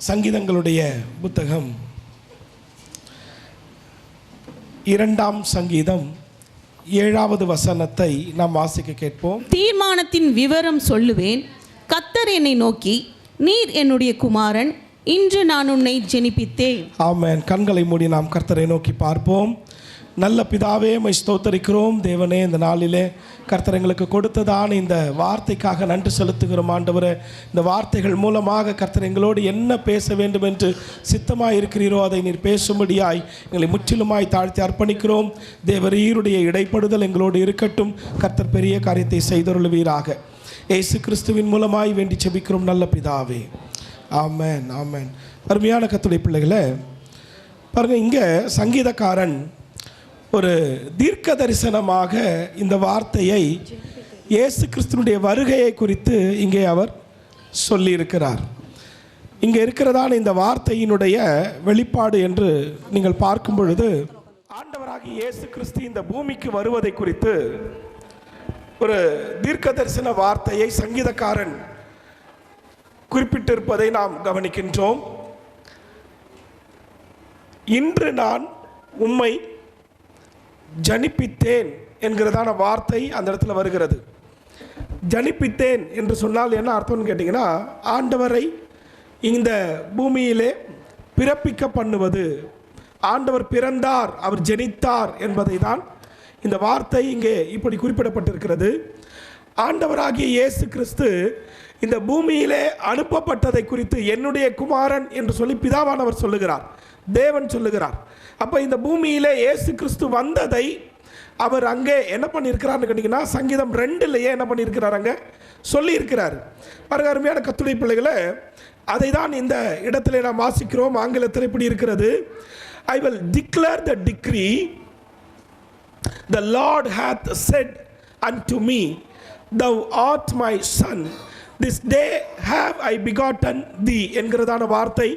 சங்கீதங்களுடைய புத்தகம் 2ஆம் சங்கீதம் 7வது வசனத்தை நாம் வாசிக்க கேட்போம். தீர்மானத்தின் விவரம் சொல்லுவேன். கர்த்தர் என்னை நோக்கி, நீர் என்னுடைய குமாரன், இன்று நான் உன்னை ஜெனிப்பித்தேன். ஆமென். கண்களை மூடி நாம் கர்த்தரை நோக்கி பார்ப்போம். நல்ல பிதாவே, உம்மை ஸ்தோத்தரிக்கிறோம். தேவனே, இந்த நாளிலே கர்த்தர் எங்களுக்கு கொடுத்ததான இந்த வார்த்தைக்காக நன்றி செலுத்துகிறோம். ஆண்டவரே, இந்த வார்த்தைகள் மூலமாக கர்த்தர் எங்களோடு என்ன பேச வேண்டும் என்று சித்தமாய் இருக்கிறீரோ அதை நீர் பேசும்படியாய் எங்களை முற்றிலுமாய் தாழ்த்தி அர்ப்பணிக்கிறோம். தேவரீருடைய இடைப்படுதல் எங்களோடு இருக்கட்டும். கர்த்தர் பெரிய காரியத்தை செய்தருளுவீராக. இயேசு கிறிஸ்துவின் மூலமாய் வேண்டி செபிக்கிறோம் நல்ல பிதாவே. ஆமென், ஆமென். அருமையான கர்த்தருடைய பிள்ளைகளே, பாருங்கள், இங்கே சங்கீதக்காரன் ஒரு தீர்க்க தரிசனமாக இந்த வார்த்தையை இயேசு கிறிஸ்துனுடைய வருகையை குறித்து இங்கே அவர் சொல்லியிருக்கிறார். இங்கே இருக்கிறதான இந்த வார்த்தையினுடைய வெளிப்பாடு என்று நீங்கள் பார்க்கும் பொழுது, ஆண்டவராகிய இயேசு கிறிஸ்து இந்த பூமிக்கு வருவதை குறித்து ஒரு தீர்க்க தரிசன வார்த்தையை சங்கீதக்காரன் குறிப்பிட்டிருப்பதை நாம் கவனிக்கின்றோம். இன்று நான் உம்மை ஜனிப்பித்தேன் என்கிறதான வார்த்தை அந்த இடத்துல வருகிறது. ஜனிப்பித்தேன் என்று சொன்னால் என்ன அர்த்தம்னு கேட்டிங்கன்னா, ஆண்டவரை இந்த பூமியிலே பிறப்பிக்க பண்ணுவது. ஆண்டவர் பிறந்தார், அவர் ஜெனித்தார் என்பதை தான் இந்த வார்த்தை இங்கே இப்படி குறிப்பிடப்பட்டிருக்கிறது. ஆண்டவராகிய இயேசு கிறிஸ்து இந்த பூமியிலே அனுப்பப்பட்டதை குறித்து என்னுடைய குமாரன் என்று சொல்லி பிதாவானவர் சொல்லுகிறார், தேவன் சொல்லுகிறார். அப்போ இந்த பூமியிலே இயேசு கிறிஸ்து வந்ததை அவர் அங்கே என்ன பண்ணியிருக்கிறார்னு கேட்டிங்கன்னா, சங்கீதம் 2லேயே என்ன பண்ணியிருக்கிறார், அங்கே சொல்லியிருக்கிறார். பாருங்க அருமையான கர்த்தருடைய பிள்ளைகளே, அதை தான் இந்த இடத்துல நாம் வாசிக்கிறோம். ஆங்கிலத்தில் இப்படி இருக்கிறது, I will declare the degree, the Lord hath said unto me, thou art my son, this day have I begotten thee என்கிறதான வார்த்தை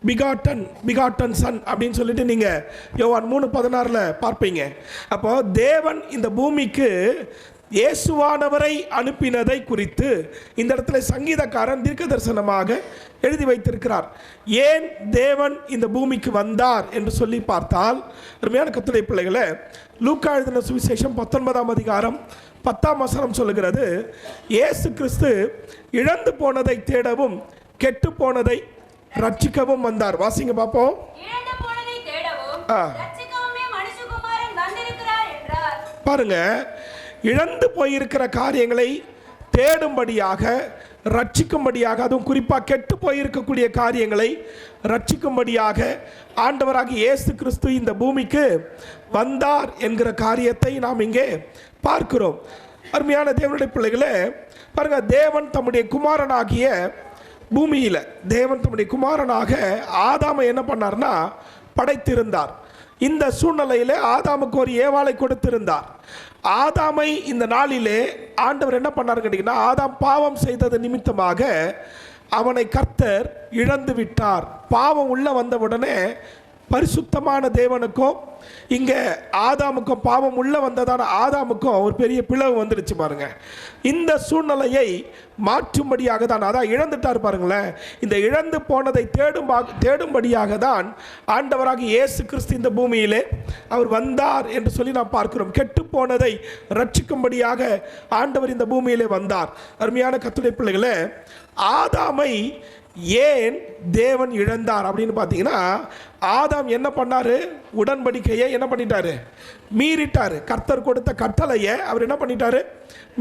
பிகாட்டன் சன் அப்படின்னு சொல்லிட்டு நீங்கள் யோவான் 3:16 பார்ப்பீங்க. அப்போ தேவன் இந்த பூமிக்கு இயேசுவானவரை அனுப்பினதை குறித்து இந்த இடத்துல சங்கீதக்காரன் தீர்க்க தரிசனமாக எழுதி வைத்திருக்கிறார். ஏன் தேவன் இந்த பூமிக்கு வந்தார் என்று சொல்லி பார்த்தால், அருமையான கர்த்தருடைய பிள்ளைகளே, லூக்கா எழுதின சுவிசேஷம் 19ஆம் அதிகாரம் 10ஆம் வசனம் சொல்லுகிறது, இயேசு கிறிஸ்து இழந்து போனதை தேடவும் கெட்டு போனதை ரட்சிக்கவும் வந்தார். வாசிங்க பார்ப்போம். பாருங்க, இழந்து போயிருக்கிற காரியங்களை தேடும்படியாக, ரட்சிக்கும்படியாக, அதுவும் குறிப்பாக கெட்டு போயிருக்கக்கூடிய காரியங்களை ரட்சிக்கும்படியாக ஆண்டவராகிய இயேசு கிறிஸ்து இந்த பூமிக்கு வந்தார் என்கிற காரியத்தை நாம் இங்கே பார்க்கிறோம். அருமையான தேவனுடைய பிள்ளைகளே, பாருங்க, தேவன் தம்முடைய குமாரனாகிய பூமியில் தேவன் தம்முடைய குமாரனாக ஆதாமை என்ன பண்ணார்னா படைத்திருந்தார். இந்த சூழ்நிலையிலே ஆதாமுக்கு ஒரு ஏவாளை கொடுத்திருந்தார். ஆதாமை இந்த நாளிலே ஆண்டவர் என்ன பண்ணார் கேட்டீங்கன்னா, ஆதாம் பாவம் செய்தது நிமித்தமாக அவனை கர்த்தர் இழந்து விட்டார். பாவம் உள்ள வந்தவுடனே பரிசுத்தமான தேவனுக்கும் இங்கே ஆதாமுக்கும், பாவம் உள்ள வந்ததான ஆதாமுக்கும் ஒரு பெரிய பிளவு வந்துடுச்சு பாருங்க. இந்த சூழ்நிலையை மாற்றும்படியாக தான், அதான் இழந்துட்டார் பாருங்களேன், இந்த இழந்து போனதை தேடும்படியாக தான் ஆண்டவராக இயேசு கிறிஸ்து இந்த பூமியிலே அவர் வந்தார் என்று சொல்லி நாம் பார்க்கிறோம். கெட்டு போனதை ரட்சிக்கும்படியாக ஆண்டவர் இந்த பூமியிலே வந்தார். அருமையான கர்த்தருடைய பிள்ளைகளே, ஆதாமை ஏன் தேவன் இழந்தார் அப்படின்னு பார்த்தீங்கன்னா, ஆதாம் என்ன பண்ணாரு, உடன்படிக்கையை என்ன பண்ணிட்டாரு, மீறிட்டாரு. கர்த்தர் கொடுத்த கட்டளையை அவர் என்ன பண்ணிட்டாரு,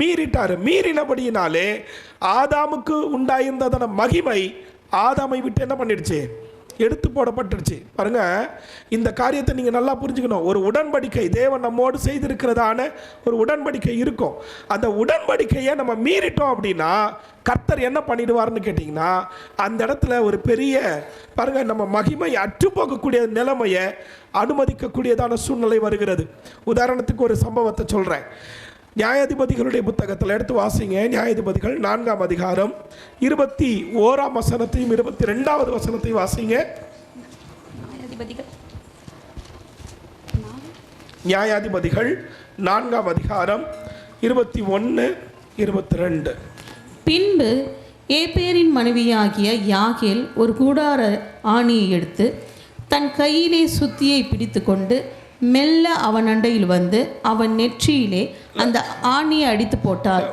மீறிட்டாரு. மீறினபடியினாலே ஆதாமுக்கு உண்டாயிருந்ததான மகிமை ஆதாமை விட்டு என்ன பண்ணிடுச்சு, எடுத்து போடப்பட்டுருச்சு. பாருங்க, இந்த காரியத்தை நீங்கள் நல்லா புரிஞ்சுக்கணும். ஒரு உடன்படிக்கை தேவன் நம்மோடு செய்திருக்கிறதான ஒரு உடன்படிக்கை இருக்கும். அந்த உடன்படிக்கையை நம்ம மீறிட்டோம் அப்படின்னா கர்த்தர் என்ன பண்ணிடுவார்னு கேட்டிங்கன்னா, அந்த இடத்துல ஒரு பெரிய பாருங்க, நம்ம மகிமை அற்று போகக்கூடிய நிலைமையை அனுமதிக்கக்கூடியதான சூழ்நிலை வருகிறது. உதாரணத்துக்கு ஒரு சம்பவத்தை சொல்கிறேன். நியாயாதிபதிகளுடைய புத்தகத்தில் எடுத்து வாசிங்க. நியாயாதிபதிகள் 4ஆம் அதிகாரம் 21ஆம் வசனத்தையும் 22வது வசனத்தையும் வாசிங்க. நியாயாதிபதிகள் 4ஆம் அதிகாரம் 21, 22. பின்பு ஏபேரின் மனைவியாகிய யாகேல் ஒரு கூடார ஆணியை எடுத்து தன் கையிலே சுத்தியை பிடித்து கொண்டு மெல்ல அவன் அண்டையில் வந்து அவன் நெற்றியிலே அந்த ஆணியை அடித்து போட்டார்.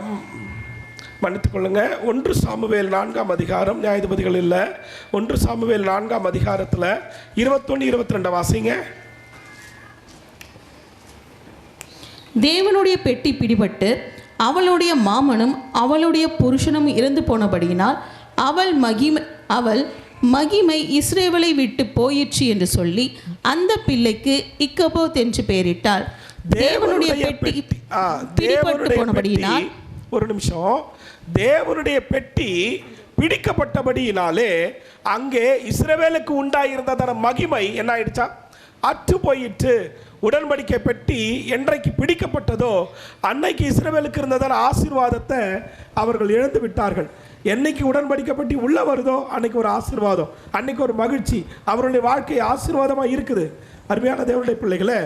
மன்னித்துக் கொள்ளுங்க. 1 சாமுவேல் 4ஆம் அதிகாரம், நியாயாதிபதிகள் இல்லை, 1 சாமுவேல் 4ஆம் அதிகாரத்தில் 21, 22 வாசிங்க. தேவனுடைய பெட்டி பிடிபட்டு அவளுடைய மாமனும் அவளுடைய புருஷனும் இறந்து போனபடியினால் அவள் மகிமை இஸ்ரவேலை விட்டு போயிற்று என்று சொல்லி அந்த பிள்ளைக்கு இக்கபோத் என்று பெயரிட்டாள். தேவனுடைய பெட்டி பிடிபட்டு போனபடியினால், ஒரு நிமிஷம், தேவனுடைய பெட்டி பிடிக்கப்பட்டபடியினாலே அங்கே இஸ்ரவேலுக்கு உண்டாயிருந்ததான மகிமை என்ன ஆயிடுச்சா? அற்று போயிற்று. உடன்படிக்கை பெட்டி என்றைக்கு பிடிக்கப்பட்டதோ அன்னைக்கு இஸ்ரவேலுக்கு இருந்ததான ஆசீர்வாதத்தை அவர்கள் இழந்து விட்டார்கள். என்னைக்கு உடன்படிக்கை பெட்டி உள்ள வருதோ அன்னைக்கு ஒரு ஆசீர்வாதம், அன்னைக்கு ஒரு மகிழ்ச்சி, அவருடைய வாழ்க்கை ஆசீர்வாதமாக இருக்குது. அருமையான தேவனுடைய பிள்ளைகளே,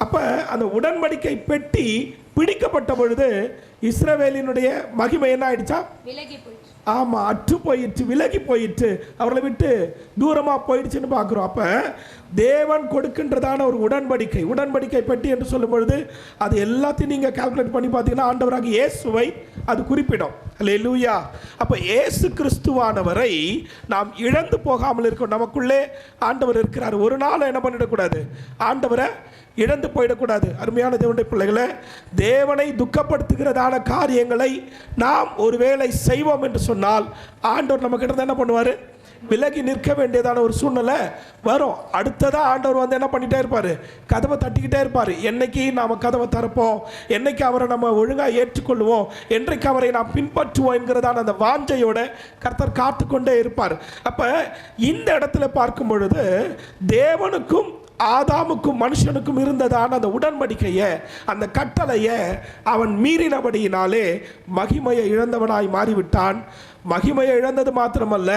அப்போ அந்த உடன்படிக்கை பெட்டி பிடிக்கப்பட்ட பொழுது இஸ்ரவேலினுடைய மகிமை என்ன ஆயிடுச்சா? ஆமாம், அற்று போயிடுச்சு, விலகி போயிடுச்சு, அவர்களை விட்டு தூரமாக போயிடுச்சுன்னு பார்க்குறோம். அப்போ தேவன் கொடுக்கின்றதான ஒரு உடன்படிக்கை பெட்டி என்று சொல்லும் பொழுது அது எல்லாத்தையும் நீங்கள் கால்குலேட் பண்ணி பார்த்தீங்கன்னா ஆண்டவராக இயேசுவை அது குறிப்பிடும். அல்லேலூயா. அப்போ இயேசு கிறிஸ்துவானவரை நாம் இழந்து போகாமல் இருக்கோம். நமக்குள்ளே ஆண்டவர் இருக்கிறார். ஒரு நாள் என்ன பண்ணிடக்கூடாது, ஆண்டவரை இழந்து போயிடக்கூடாது. அருமையான தேவனுடைய பிள்ளைகளை, தேவனை துக்கப்படுத்துகிறதான காரியங்களை நாம் ஒருவேளை செய்வோம் என்று சொன்னால் ஆண்டவர் நம்ம கிட்ட என்ன பண்ணுவார்? விலகி நிற்க வேண்டியதான ஒரு சூழ்நிலை வரும். அடுத்ததாக ஆண்டவர் வந்து என்ன பண்ணிகிட்டே இருப்பார்? கதவை தட்டிக்கிட்டே இருப்பார். என்னைக்கு நாம் கதவை திறப்போம், என்னைக்கு அவரை நம்ம ஒழுங்காக ஏற்றுக்கொள்வோம், என்றைக்கு அவரை நாம் பின்பற்றுவோம் என்கிறதான அந்த வாஞ்சையோட கர்த்தர் காத்து கொண்டே இருப்பார். அப்போ இந்த இடத்துல பார்க்கும் பொழுது தேவனுக்கும் ஆதாமுக்கும் மனுஷனுக்கும் இருந்ததான அந்த உடன்படிக்கையை, அந்த கட்டளையை அவன் மீறினபடியினாலே மகிமையை இழந்தவனாய் மாறிவிட்டான். மகிமையை இழந்தது மாத்திரமல்ல,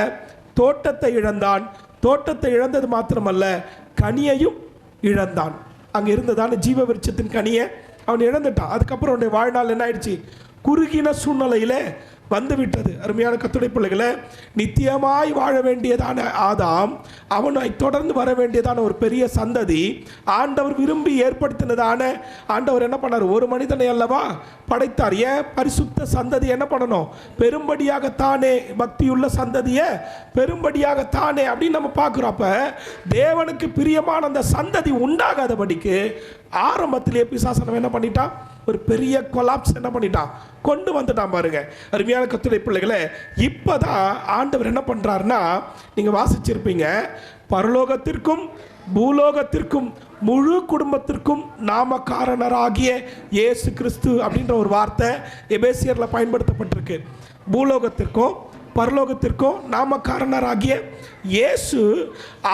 தோட்டத்தை இழந்தான். தோட்டத்தை இழந்தது மாத்திரமல்ல, கனியையும் இழந்தான். அங்கே இருந்ததான ஜீவ விருட்சத்தின் கனியை அவன் இழந்துட்டான். அதுக்கப்புறம் அவனுடைய வாழ்நாள் என்ன ஆயிடுச்சு? குறுகின சூழ்நிலையிலே வந்துவிட்டது. அருமையான கர்த்தருடைய பிள்ளைகளை, நித்தியமாய் வாழ வேண்டியதான ஆதாம், அவனை தொடர்ந்து வர வேண்டியதான ஒரு பெரிய சந்ததி, ஆண்டவர் விரும்பி ஏற்படுத்தினதான, ஆண்டவர் என்ன பண்ணார்? ஒரு மனிதனை அல்லவா படைத்தார். ஏன்? பரிசுத்த சந்ததி என்ன பண்ணணும்? பெரும்படியாகத்தானே, பக்தியுள்ள சந்ததியை பெரும்படியாகத்தானே அப்படின்னு நம்ம பார்க்குறோம். அப்போ தேவனுக்கு பிரியமான அந்த சந்ததி உண்டாகாதபடிக்கு ஆரம்பத்திலே பிசாசனம் என்ன பண்ணிட்டான்? ஒரு பெரிய கொலாப்ஸ் என்ன பண்ணிட்டான்? கொண்டு வந்துட்டான். பாருங்க அருமையான கர்த்தருடைய பிள்ளைகளே, இப்போதான் ஆண்டவர் என்ன பண்ணுறாருன்னா, நீங்கள் வாசிச்சிருப்பீங்க, பரலோகத்திற்கும் பூலோகத்திற்கும் முழு குடும்பத்திற்கும் நாமக்காரனராகிய இயேசு கிறிஸ்து அப்படின்ற ஒரு வார்த்தை எபேசியரில் பயன்படுத்தப்பட்டிருக்கு. பூலோகத்திற்கும் பரலோகத்திற்கும் நாமக்காரனராகிய இயேசு,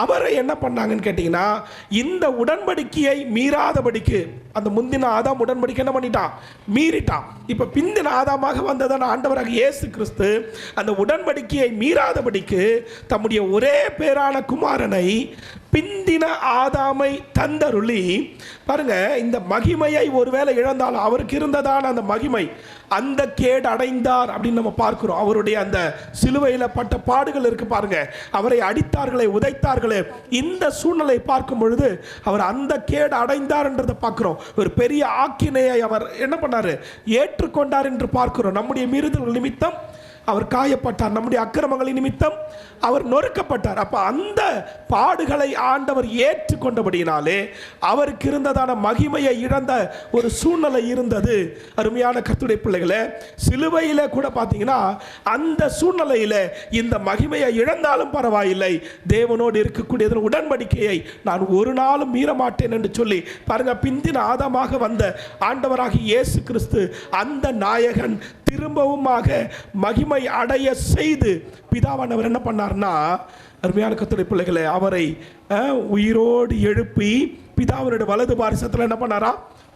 அவரை என்ன பண்ணாங்கன்னு கேட்டிங்கன்னா, இந்த உடன்படிக்கையை மீறாதபடிக்கு, அந்த முந்தின ஆதாம் உடன்படிக்கை என்ன பண்ணிட்டான்? மீறிட்டான். இப்போ பிந்தின ஆதாமாக வந்ததான ஆண்டவராக இயேசு கிறிஸ்து அந்த உடன்படிக்கையை மீறாதபடிக்கு தம்முடைய ஒரே பேரான குமாரனை பிந்தின ஆதாமை தந்தருளி, பாருங்க, இந்த மகிமையை ஒருவேளை இழந்தாலும் அவருக்கு இருந்ததான அந்த மகிமை, அந்த கேடு அடைந்தார் அப்படின்னு நம்ம பார்க்கிறோம். அவருடைய அந்த சிலுவையில் பட்ட பாடுகள் இருக்கு பாருங்க, அவரை அடித்தார்களே, உதைத்தார்களே, இந்த சூழ்நிலை பார்க்கும் பொழுது அவர் அந்த கேடு அடைந்தார் என்றதை பார்க்கிறோம். ஒரு பெரிய ஆக்கினையை அவர் என்ன பண்ணாரு? ஏற்றுக்கொண்டார் என்று பார்க்கிறோம். நம்முடைய மீறுதல் நிமித்தம் அவர் காயப்பட்டார், நம்முடைய அக்கிரமங்களின் நிமித்தம் அவர் நொறுக்கப்பட்டார். அப்போ அந்த பாடுகளை ஆண்டவர் ஏற்றுக்கொண்டபடியினாலே அவருக்கு இருந்ததான மகிமையை இழந்த ஒரு சூழ்நிலை இருந்தது. அருமையான கர்த்தருடைய பிள்ளைகளே, சிலுவையில் கூட பார்த்தீங்கன்னா அந்த சூழ்நிலையில் இந்த மகிமையை இழந்தாலும் பரவாயில்லை, தேவனோடு இருக்கக்கூடிய உடன்படிக்கையை நான் ஒரு நாளும் மீற மாட்டேன் என்று சொல்லி பாருங்க, பிந்தின ஆதாமாக வந்த ஆண்டவராக இயேசு கிறிஸ்து அந்த நாயகன் திரும்பவுமாக மகிமை அடைய செய்து பிதாவானவர் என்ன பண்ணார்னா, அருமையான கர்த்தருடைய பிள்ளைகளே, அவரை உயிரோடு எழுப்பி பிதாவினுடைய வலது பாரிசத்தில் என்ன பண்ணாரா?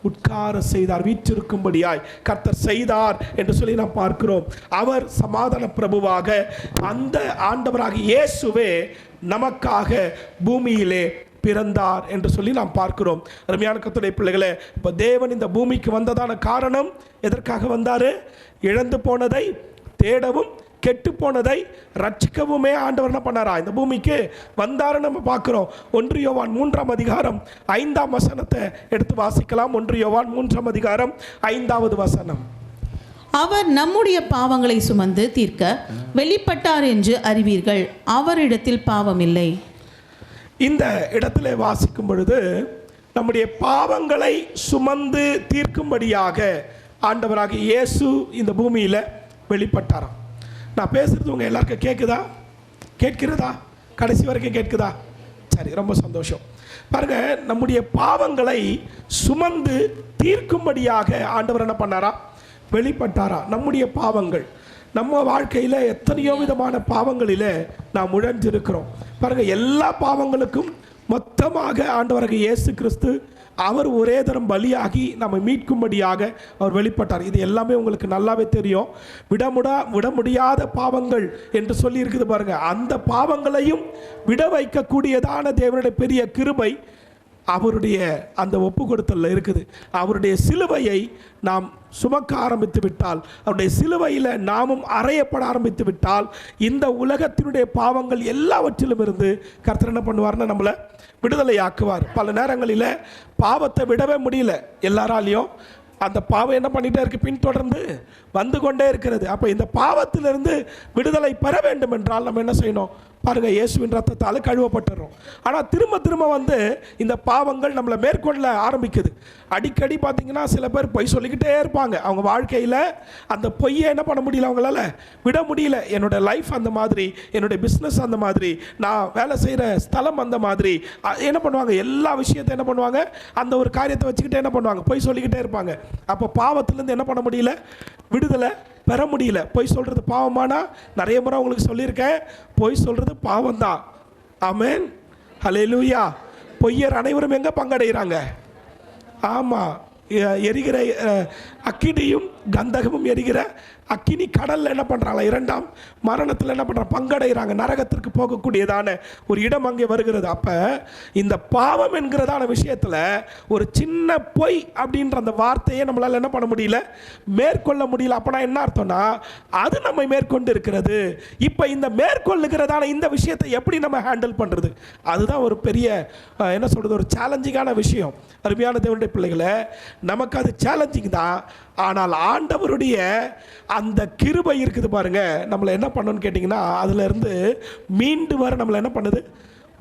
உட்கார செய்தார். வீற்றிருக்கும்படியாய் கர்த்தர் செய்தார் என்று சொல்லி நாம் பார்க்கிறோம். அவர் சமாதான பிரபுவாக அந்த ஆண்டவராக இயேசுவே நமக்காக பூமியிலே பிறந்தார் என்று சொல்லி நாம் பார்க்கிறோம். அருமையான கர்த்தருடைய பிள்ளைகளே, இப்போ தேவன் இந்த பூமிக்கு வந்ததான காரணம் எதற்காக வந்தார்? இழந்து போனதை தேடவும் கெட்டு போனதை ரட்சிக்கவுமே ஆண்டவர் என்ன பண்ணாரா, இந்த பூமிக்கு வந்தாருன்னு நம்ம பார்க்கிறோம். 1 யோவான் 3ஆம் அதிகாரம் 5ஆம் வசனத்தை எடுத்து வாசிக்கலாம். 1 யோவான் 3ஆம் அதிகாரம் 5வது வசனம். அவர் நம்முடைய பாவங்களை சுமந்து தீர்க்க வெளிப்பட்டார் என்று அறிவீர்கள், அவரிடத்தில் பாவமில்லை. இந்த இடத்துல வாசிக்கும் பொழுது நம்முடைய பாவங்களை சுமந்து தீர்க்கும்படியாக ஆண்டவராக இயேசு இந்த பூமியில் வெளிப்பட்டாராம். நான் பேசுறது உங்க எல்லாருக்கும் கேட்கிறதா? கடைசி வரைக்கும் கேட்குதா? சரி, ரொம்ப சந்தோஷம். பாருங்க, நம்முடைய பாவங்களை சுமந்து தீர்க்கும்படியாக ஆண்டவர் என்ன பண்ணாரா, வெளிப்பட்டாரா. நம்முடைய பாவங்கள், நம்ம வாழ்க்கையில் எத்தனையோ விதமான பாவங்களில் நாம் உழஞ்சிருக்கிறோம். பாருங்க, எல்லா பாவங்களுக்கும் மொத்தமாக ஆண்டவராக இயேசு கிறிஸ்து அவர் ஒரே தரம் பலியாகி நம்ம மீட்கும்படியாக அவர் வெளிப்பட்டார். இது எல்லாமே உங்களுக்கு நல்லாவே தெரியும். விட முடியாத பாவங்கள் என்று சொல்லி இருக்குது பாருங்க. அந்த பாவங்களையும் விட வைக்கக்கூடியதான தேவனுடைய பெரிய கிருபை அவருடைய அந்த ஒப்பு கொடுத்தல்ல இருக்குது. அவருடைய சிலுவையை நாம் சுமக்க ஆரம்பித்து விட்டால், அவருடைய சிலுவையில் நாமும் அறையப்பட ஆரம்பித்து விட்டால், இந்த உலகத்தினுடைய பாவங்கள் எல்லாவற்றிலும் இருந்து கர்த்தர் என்ன பண்ணுவார்னா நம்மளை விடுதலை ஆக்குவார். பல நேரங்களில் பாவத்தை விடவே முடியல எல்லாராலையும். அந்த பாவம் என்ன பண்ணிகிட்டே இருக்கு, பின்தொடர்ந்து வந்து கொண்டே இருக்கிறது. அப்போ இந்த பாவத்திலிருந்து விடுதலை பெற வேண்டும் என்றால் நம்ம என்ன செய்யணும் பாருங்கள், இயேசுவின் ரத்தத்தால் கழுவப்பட்டுறோம். ஆனால் திரும்ப வந்து இந்த பாவங்கள் நம்மளை மேற்கொள்ள ஆரம்பிக்குது. அடிக்கடி பார்த்தீங்கன்னா சில பேர் பொய் சொல்லிக்கிட்டே இருப்பாங்க. அவங்க வாழ்க்கையில் அந்த பொய்யை என்ன பண்ண முடியல, அவங்களால விட முடியல. என்னோடய லைஃப் அந்த மாதிரி, என்னுடைய பிஸ்னஸ் அந்த மாதிரி, நான் வேலை செய்கிற ஸ்தலம் அந்த மாதிரி, என்ன பண்ணுவாங்க, எல்லா விஷயத்தையும் என்ன பண்ணுவாங்க, அந்த ஒரு காரியத்தை வச்சுக்கிட்டே என்ன பண்ணுவாங்க, பொய் சொல்லிக்கிட்டே இருப்பாங்க. அப்போ பாவத்திலேருந்து என்ன பண்ண முடியல, விடுதலை பெற முடியல. பொய் சொல்கிறது பாவமானா, நிறைய முறை உங்களுக்கு சொல்லியிருக்கேன், பொய் சொல்கிறது பாவம்தான். ஆமென், ஹல்லேலூயா. பொய்யர் அனைவரும் எங்கே பங்கடைகிறாங்க? ஆமாம், எரிகிற அக்கினியும் கந்தகமும் எரிகிற அக்கினி கடலில் என்ன பண்ணுறாங்க, 2ஆம் மரணத்தில் என்ன பண்ணுறாங்க, பங்கடைகிறாங்க. நரகத்திற்கு போகக்கூடியதான ஒரு இடம் அங்கே வருகிறது. அப்போ இந்த பாவம் என்கிறதான விஷயத்தில் ஒரு சின்ன பொய் அப்படின்ற அந்த வார்த்தையை நம்மளால் என்ன பண்ண முடியல, மேற்கொள்ள முடியல. அப்போனா என்ன அர்த்தம்னா, அது நம்மை மேற்கொண்டு இருக்கிறது. இப்போ இந்த மேற்கொள்ளுகிறதான இந்த விஷயத்தை எப்படி நம்ம ஹேண்டில் பண்ணுறது, அதுதான் ஒரு பெரிய என்ன சொல்கிறது, ஒரு சேலஞ்சிங்கான விஷயம். அருமையான தேவனுடைய பிள்ளைகளை, நமக்கு அது சேலஞ்சிங் தான். ஆனால் ஆண்டவருடைய அந்த கிருபை இருக்குது பாருங்க, நம்மளை என்ன பண்ணணும்னு கேட்டிங்கன்னா, அதிலிருந்து மீண்டு வர நம்மளை என்ன பண்ணுது,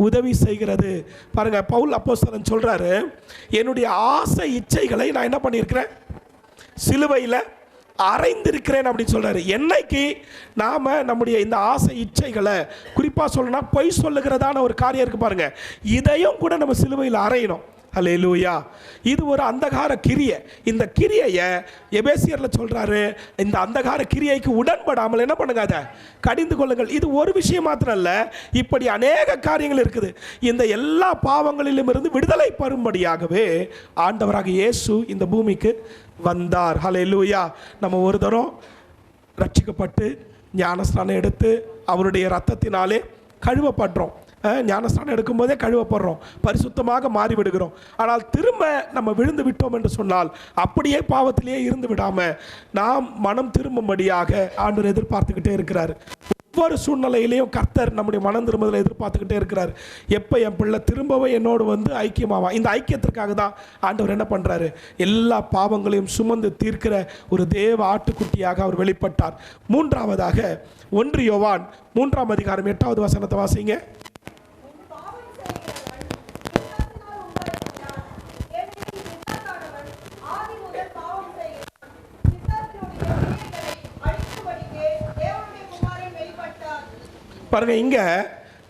உதவி செய்கிறது. பாருங்க, பவுல் அப்போஸ்தலன் சொல்றாரு, என்னுடைய ஆசை இச்சைகளை நான் என்ன பண்ணியிருக்கிறேன், சிலுவையில் அறைந்திருக்கிறேன் அப்படின்னு சொல்றாரு. என்னைக்கு நாம நம்முடைய இந்த ஆசை இச்சைகளை, குறிப்பாக சொல்லணும்னா பொய் சொல்லுகிறதான ஒரு காரியம் இருக்கு பாருங்க, இதையும் கூட நம்ம சிலுவையில் அறையணும். ஹல்லேலூயா. இது ஒரு அந்தகார கிரியை. இந்த கிரியையை எபேசியர்ல சொல்றாரு, இந்த அந்தகார கிரியைக்கு உடன்படாமல் என்ன பண்ணுங்க, அதை கடிந்து கொள்ளுங்கள். இது ஒரு விஷயம் மாத்திரம் அல்ல, இப்படி அநேக காரியங்கள் இருக்குது. இந்த எல்லா பாவங்களிலும் இருந்து விடுதலை பெறும்படியாகவே ஆண்டவராக இயேசு இந்த பூமிக்கு வந்தார். ஹல்லேலூயா. நம்ம ஒரு தரம் ரட்சிக்கப்பட்டு ஞானஸ்நானம் எடுத்து அவருடைய ரத்தத்தினாலே கழுவப்படுறோம். ஞானஸ்நானம் எடுக்கும்போதே கழுவப்படுறோம், பரிசுத்தமாக மாறிவிடுகிறோம். ஆனால் திரும்ப நம்ம விழுந்து விட்டோம் என்று சொன்னால், அப்படியே பாவத்திலேயே இருந்து விடாமல் நாம் மனம் திரும்பும்படியாக ஆண்டவர் எதிர்பார்த்துக்கிட்டே இருக்கிறார். ஒவ்வொரு சூழ்நிலையிலையும் கர்த்தர் நம்முடைய மனம் திரும்புதலை எதிர்பார்த்துக்கிட்டே இருக்கிறார். எப்போ என் பிள்ளை திரும்பவே என்னோடு வந்து ஐக்கியமாவா, இந்த ஐக்கியத்திற்காக தான் ஆண்டவர் என்ன பண்ணுறாரு, எல்லா பாவங்களையும் சுமந்து தீர்க்கிற ஒரு தேவ ஆட்டுக்குட்டியாக அவர் வெளிப்பட்டார். மூன்றாவதாக 1 யோவான் 3ஆம் அதிகாரம் 8வது வசனத்தை வாசிங்க. பாருங்க, இங்க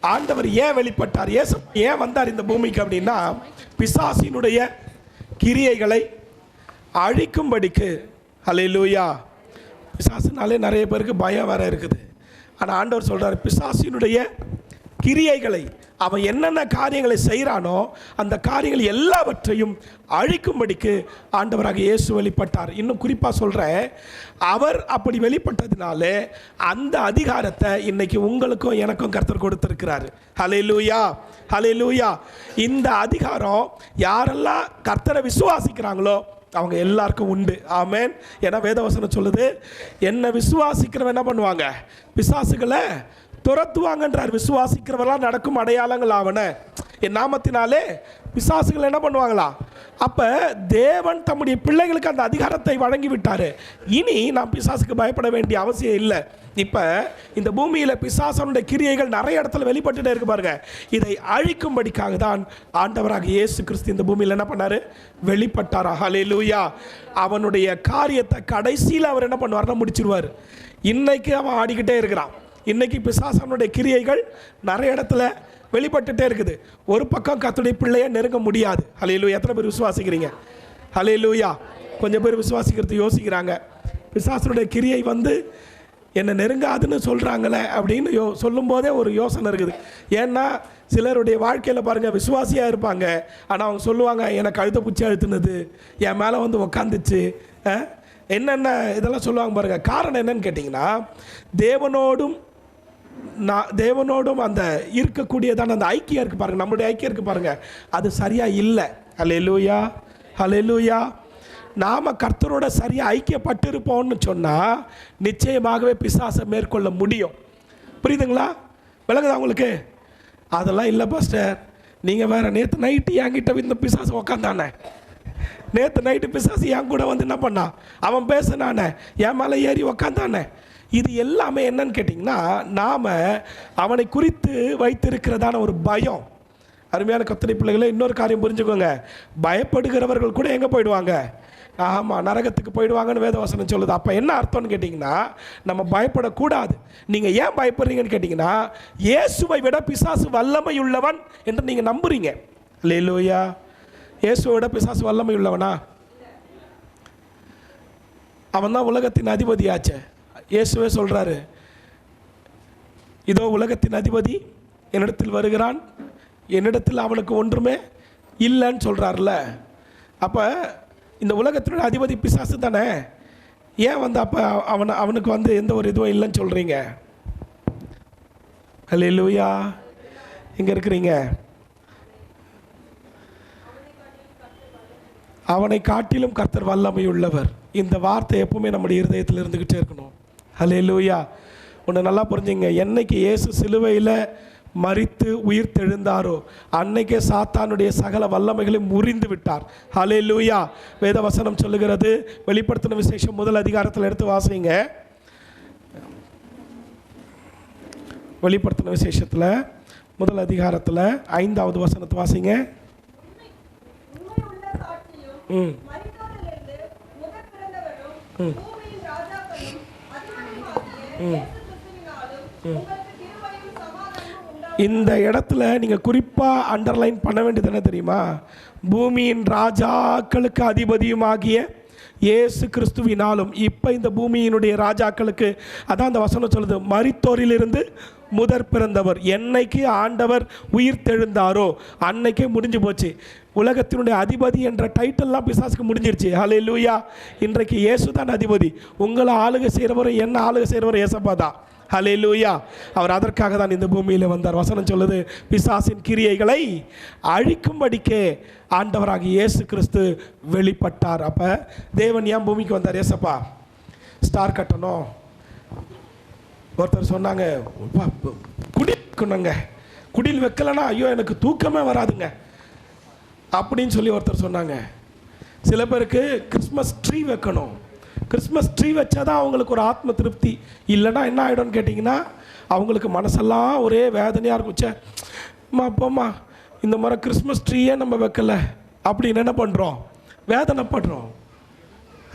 ஆண்டவர் ஏன் வெளிப்பட்டார், ஏன் வந்தார் இந்த பூமிக்கு அப்படின்னா, பிசாசினுடைய கிரியைகளை அழிக்கும்படிக்கு. ஹல்லேலூயா. பிசாசுனாலே நிறைய பேருக்கு பயம் வேற இருக்குது. ஆனால் ஆண்டவர் சொல்றார், பிசாசினுடைய கிரியைகளை, அவன் என்னென்ன காரியங்களை செய்கிறானோ அந்த காரியங்கள் எல்லாவற்றையும் அழிக்கும்படிக்கு ஆண்டவராக இயேசு வெளிப்பட்டார். இன்னும் குறிப்பாக சொல்கிறேன், அவர் அப்படி வெளிப்பட்டதுனால அந்த அதிகாரத்தை இன்னைக்கு உங்களுக்கும் எனக்கும் கர்த்தர் கொடுத்திருக்கிறாரு. ஹல்லேலூயா, ஹல்லேலூயா. இந்த அதிகாரம் யாரெல்லாம் கர்த்தரை விசுவாசிக்கிறாங்களோ அவங்க எல்லாருக்கும் உண்டு. ஆமேன். ஏன்னா வேதவசனம் சொல்லுது, என்ன விசுவாசிக்கிறவன் என்ன பண்ணுவாங்க, பிசாசுகளை துரத்துவாங்கன்றார். விசுவாசிக்கிறவர்களாம் நடக்கும் அடையாளங்கள் ஆவன, என் நாமத்தினாலே பிசாசுகள் என்ன பண்ணுவாங்களா. அப்போ தேவன் தம்முடைய பிள்ளைகளுக்கு அந்த அதிகாரத்தை வழங்கி விட்டார். இனி நாம் பிசாசுக்கு பயப்பட வேண்டிய அவசியம் இல்லை. இப்போ இந்த பூமியில் பிசாசனுடைய கிரியைகள் நிறைய இடத்துல வெளிப்பட்டுட்டே இருக்கு பாருங்க. இதை அழிக்கும்படிக்காக தான் ஆண்டவராக இயேசு கிறிஸ்து இந்த பூமியில் என்ன பண்ணார், வெளிப்பட்டார். ஹல்லேலூயா. அவனுடைய காரியத்தை கடைசியில் அவர் என்ன பண்ணுவார்னா முடிச்சிருவார். இன்னைக்கு அவன் ஆடிக்கிட்டே இருக்கிறான். இன்னைக்கு பிசாசனுடைய கிரியைகள் நிறைய இடத்துல வெளிப்பட்டுட்டே இருக்குது. ஒரு பக்கம் கர்த்தருடைய பிள்ளையை நெருங்க முடியாது. ஹல்லேலூயா. எத்தனை பேர் விசுவாசிக்கிறீங்க? ஹல்லேலூயா. கொஞ்சம் பேர் விசுவாசிக்கிறது யோசிக்கிறாங்க. பிசாசனுடைய கிரியை வந்து என்னை நெருங்காதுன்னு சொல்கிறாங்களே அப்படின்னு சொல்லும் போதே ஒரு யோசனை இருக்குது. ஏன்னா சிலருடைய வாழ்க்கையில் பாருங்கள், விசுவாசியாக இருப்பாங்க, ஆனால் அவங்க சொல்லுவாங்க, எனக்கு கழுத்தை பிடிச்சி அழுத்துனது, என் மேலே வந்து உக்காந்துச்சு, என்னென்ன இதெல்லாம் சொல்லுவாங்க பாருங்கள். காரணம் என்னன்னு கேட்டிங்கன்னா, தேவனோடும் அந்த இருக்கக்கூடியதான அந்த ஐக்கியம் இருக்குது பாருங்கள், நம்மளுடைய ஐக்கியம் இருக்குது பாருங்கள், அது சரியாக இல்லை. ஹல்லேலூயா, ஹல்லேலூயா. நாம் கர்த்தரோட சரியாக ஐக்கியப்பட்டு இருப்போம்னு சொன்னால் நிச்சயமாகவே பிசாசை மேற்கொள்ள முடியும். புரியுதுங்களா? விளங்குதா உங்களுக்கு? அதெல்லாம் இல்லை பாஸ்டர், நீங்கள் வேறு. நேற்று நைட்டு என்கிட்ட இந்த பிசாசு உக்காந்தானே, நேற்று நைட்டு பிசாசு என் கூட வந்து என்ன பண்ணா, அவன் பேசுனானே, என் மேலே ஏறி உக்காந்தானே. இது எல்லாமே என்னன்னு கேட்டிங்கன்னா, நாம் அவனை குறித்து வைத்திருக்கிறதான ஒரு பயம். அருமையான கர்த்தருடைய பிள்ளைகளே, இன்னொரு காரியம் புரிஞ்சுக்கோங்க. பயப்படுகிறவர்கள் கூட எங்கே போயிடுவாங்க? ஆமாம், நரகத்துக்கு போயிடுவாங்கன்னு வேதவசனம் சொல்லுது. அப்போ என்ன அர்த்தம்னு கேட்டிங்கன்னா, நம்ம பயப்படக்கூடாது. நீங்கள் ஏன் பயப்படுறீங்கன்னு கேட்டிங்கன்னா, இயேசுவை விட பிசாசு வல்லமை உள்ளவன் என்று நீங்கள் நம்புறீங்க. அல்லேலூயா. இயேசுவை விட பிசாசு வல்லமை உள்ளவனா? அவன் தான் உலகத்தின் அதிபதியாச்சே. இயேசுவே சொல்கிறாரு, இதோ உலகத்தின் அதிபதி என்னிடத்தில் வருகிறான், என்னிடத்தில் அவனுக்கு ஒன்றுமே இல்லைன்னு சொல்கிறார்ல. அப்போ இந்த உலகத்தினுடைய அதிபதி பிசாசு தானே. ஏன் வந்து அப்போ அவனுக்கு வந்து எந்த ஒரு இதுவும் இல்லைன்னு சொல்கிறீங்க? அல்லேலூயா. எங்கே இருக்கிறீங்க? அவனை காட்டிலும் கர்த்தர் வல்லமை உள்ளவர். இந்த வார்த்தை எப்பவுமே நம்முடைய இருதயத்தில் இருந்துக்கிட்டே இருக்கணும். அல்லேலூயா. ஒன்று நல்லா புரிஞ்சுங்க. என்னைக்கு இயேசு சிலுவையில் மரித்து உயிர் தெழுந்தாரோ அன்னைக்கே சாத்தானுடைய சகல வல்லமைகளை முறிந்து விட்டார். ஹல்லேலூயா. வேத வசனம் சொல்லுகிறது, வெளிப்படுத்தின விசேஷம் 1 அதிகாரத்தில் எடுத்து வாசிங்க. வெளிப்படுத்தின விசேஷத்தில் 1 அதிகாரத்தில் 5வது வசனத்தை வாசிங்க. இந்த இடத்துல நீங்கள் குறிப்பாக அண்டர்லைன் பண்ண வேண்டியது என்ன தெரியுமா? பூமியின் ராஜாக்களுக்கு அதிபதியுமாகிய இயேசு கிறிஸ்துவினாலும். இப்போ இந்த பூமியினுடைய ராஜாக்களுக்கு அதான் அந்த வசனம் சொல்லுது, மரித்தோரிலிருந்து முதற் பிறந்தவர். என்னைக்கு ஆண்டவர் உயிர் தெழுந்தாரோ அன்னைக்கே முடிஞ்சு போச்சு. உலகத்தினுடைய அதிபதி என்ற டைட்டில்லாம் பிசாசுக்கு முடிஞ்சிருச்சு. ஹல்லேலூயா. இன்றைக்கு இயேசு தான் அதிபதி. உங்களை ஆளுகை செய்கிறவரும் என்ன ஆளுகை செய்கிறவரும் இயேசப்பா தான். ஹல்லேலூயா. அவர் அதற்காக தான் இந்த பூமியில் வந்தார். வசனம் சொல்லுது, பிசாசின் கிரியைகளை அழிக்கும்படிக்கே ஆண்டவராக இயேசு கிறிஸ்து வெளிப்பட்டார். அப்போ தேவன் ஏன் பூமிக்கு வந்தார்? ஏசப்பா ஸ்டார் கட்டணும். ஒருத்தர் சொன்னாங்க, குடில் வைக்கணுங்க, குடில் வைக்கலைன்னா ஐயோ எனக்கு தூக்கமே வராதுங்க அப்படின்னு சொல்லி ஒருத்தர் சொன்னாங்க. சில பேருக்கு கிறிஸ்மஸ் ட்ரீ வைக்கணும். கிறிஸ்மஸ் ட்ரீ வச்சாதான் அவங்களுக்கு ஒரு ஆத்ம திருப்தி. இல்லைன்னா என்ன ஆகிடும்னு கேட்டிங்கன்னா, அவங்களுக்கு மனசெல்லாம் ஒரே வேதனையாக இருக்கும். சே அப்போம்மா இந்த மாதிரி கிறிஸ்மஸ் ட்ரீயே நம்ம வைக்கலை அப்படின்னு என்ன பண்ணுறோம்? வேதனைப்படுறோம்.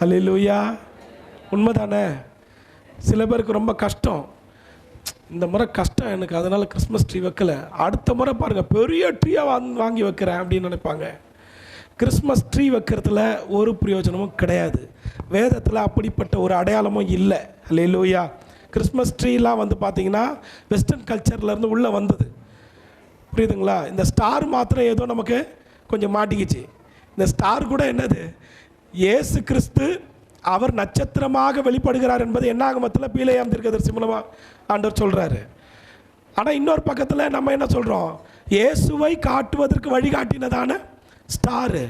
ஹல்லேலூயா. உண்மை தானே? சில பேருக்கு ரொம்ப கஷ்டம், இந்த முறை கஷ்டம் எனக்கு, அதனால் கிறிஸ்மஸ் ட்ரீ வைக்கலை, அடுத்த முறை பாருங்கள் பெரிய ட்ரீயாக வாங்கி வைக்கிறேன் அப்படின்னு நினைப்பாங்க. கிறிஸ்மஸ் ட்ரீ வைக்கிறதுல ஒரு பிரயோஜனமும் கிடையாது. வேதத்தில் அப்படிப்பட்ட ஒரு அடையாளமும் இல்லை. அல்லேலூயா. கிறிஸ்மஸ் ட்ரீலாம் வந்து பார்த்திங்கன்னா வெஸ்டர்ன் கல்ச்சர்லேருந்து உள்ளே வந்தது. புரியுதுங்களா? இந்த ஸ்டார் மாத்திரம் ஏதோ நமக்கு கொஞ்சம் மாட்டிக்கிச்சு. இந்த ஸ்டார் கூட என்னது? இயேசு கிறிஸ்து அவர் நட்சத்திரமாக வெளிப்படுகிறார் என்பது என்னாகமத்தில் பீலேயாம் தீர்க்கதரிசி மூலமாக ஆண்டவர் சொல்கிறாரு. ஆனால் இன்னொரு பக்கத்தில் நம்ம என்ன சொல்கிறோம்? இயேசுவை காட்டுவதற்கு வழிகாட்டினதான ஸ்டாரு.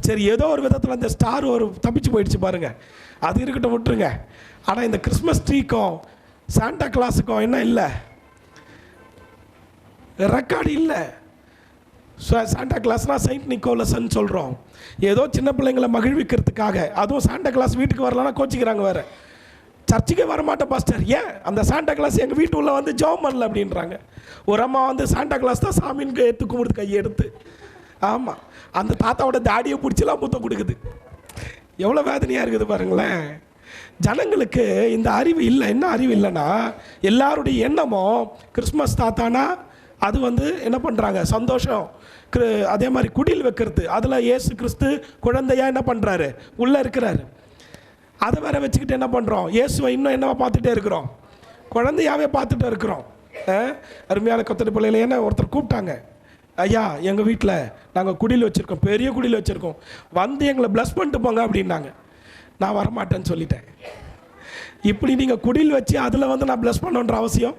சரி, ஏதோ ஒரு விதத்தில் அந்த ஸ்டார் ஒரு தப்பிச்சு போயிடுச்சு பாருங்க, அது இருக்கட்டும், விட்டுருங்க. ஆனால் இந்த கிறிஸ்மஸ் ட்ரீக்கும் சாண்டா கிளாஸுக்கும் என்ன இல்லை? ரெக்கார்டு இல்லை. சாண்டா கிளாஸ்னால் செயின்ட் நிக்கோலஸ்ன்னு சொல்கிறோம். ஏதோ சின்ன பிள்ளைங்களை மகிழ்விக்கிறதுக்காக, அதுவும் சாண்டா கிளாஸ் வீட்டுக்கு வரலன்னா கோச்சிக்கிறாங்க வேறு. சர்ச்சுக்கே வரமாட்டேன் பாஸ்டர், ஏன்? அந்த சாண்டா கிளாஸ் எங்கள் வீட்டு உள்ள வந்து ஜெபம் பண்ணல அப்படின்றாங்க. ஒரு அம்மா வந்து சாண்டா கிளாஸ் தான் சாமின்னு எடுத்து கும்பிடுது, கையை எடுத்து. ஆமாம், அந்த தாத்தாவோட தாடியை பிடிச்சலாம் முத்தம் கொடுக்குது. எவ்வளோ வேதனையாக இருக்குது பாருங்களேன். ஜனங்களுக்கு இந்த அறிவு இல்லை. என்ன அறிவு இல்லைன்னா, எல்லாருடைய எண்ணமும் கிறிஸ்மஸ் தாத்தானா அது வந்து என்ன பண்ணுறாங்க, சந்தோஷம். அதே மாதிரி குடில் வைக்கிறது, அதில் இயேசு கிறிஸ்து குழந்தையாக என்ன பண்ணுறாரு, உள்ளே இருக்கிறாரு. அதை வேற வச்சுக்கிட்டு என்ன பண்ணுறோம், இயேசுவை இன்னும் என்னவா பார்த்துட்டே இருக்கிறோம், குழந்தையாகவே பார்த்துட்டு இருக்கிறோம். அருமையான கர்த்தருடைய பிள்ளைகளை என்ன ஒருத்தர் கூப்பிட்டாங்க, ஐயா எங்கள் வீட்டில் நாங்கள் குடில் வச்சுருக்கோம், பெரிய குடில் வச்சுருக்கோம், வந்து எங்களை ப்ளஸ் பண்ணிட்டு போங்க அப்படின்னாங்க. நான் வரமாட்டேன்னு சொல்லிட்டேன். இப்படி நீங்கள் குடில் வச்சு அதில் வந்து நான் ப்ளஸ் பண்ணணுன்ற அவசியம்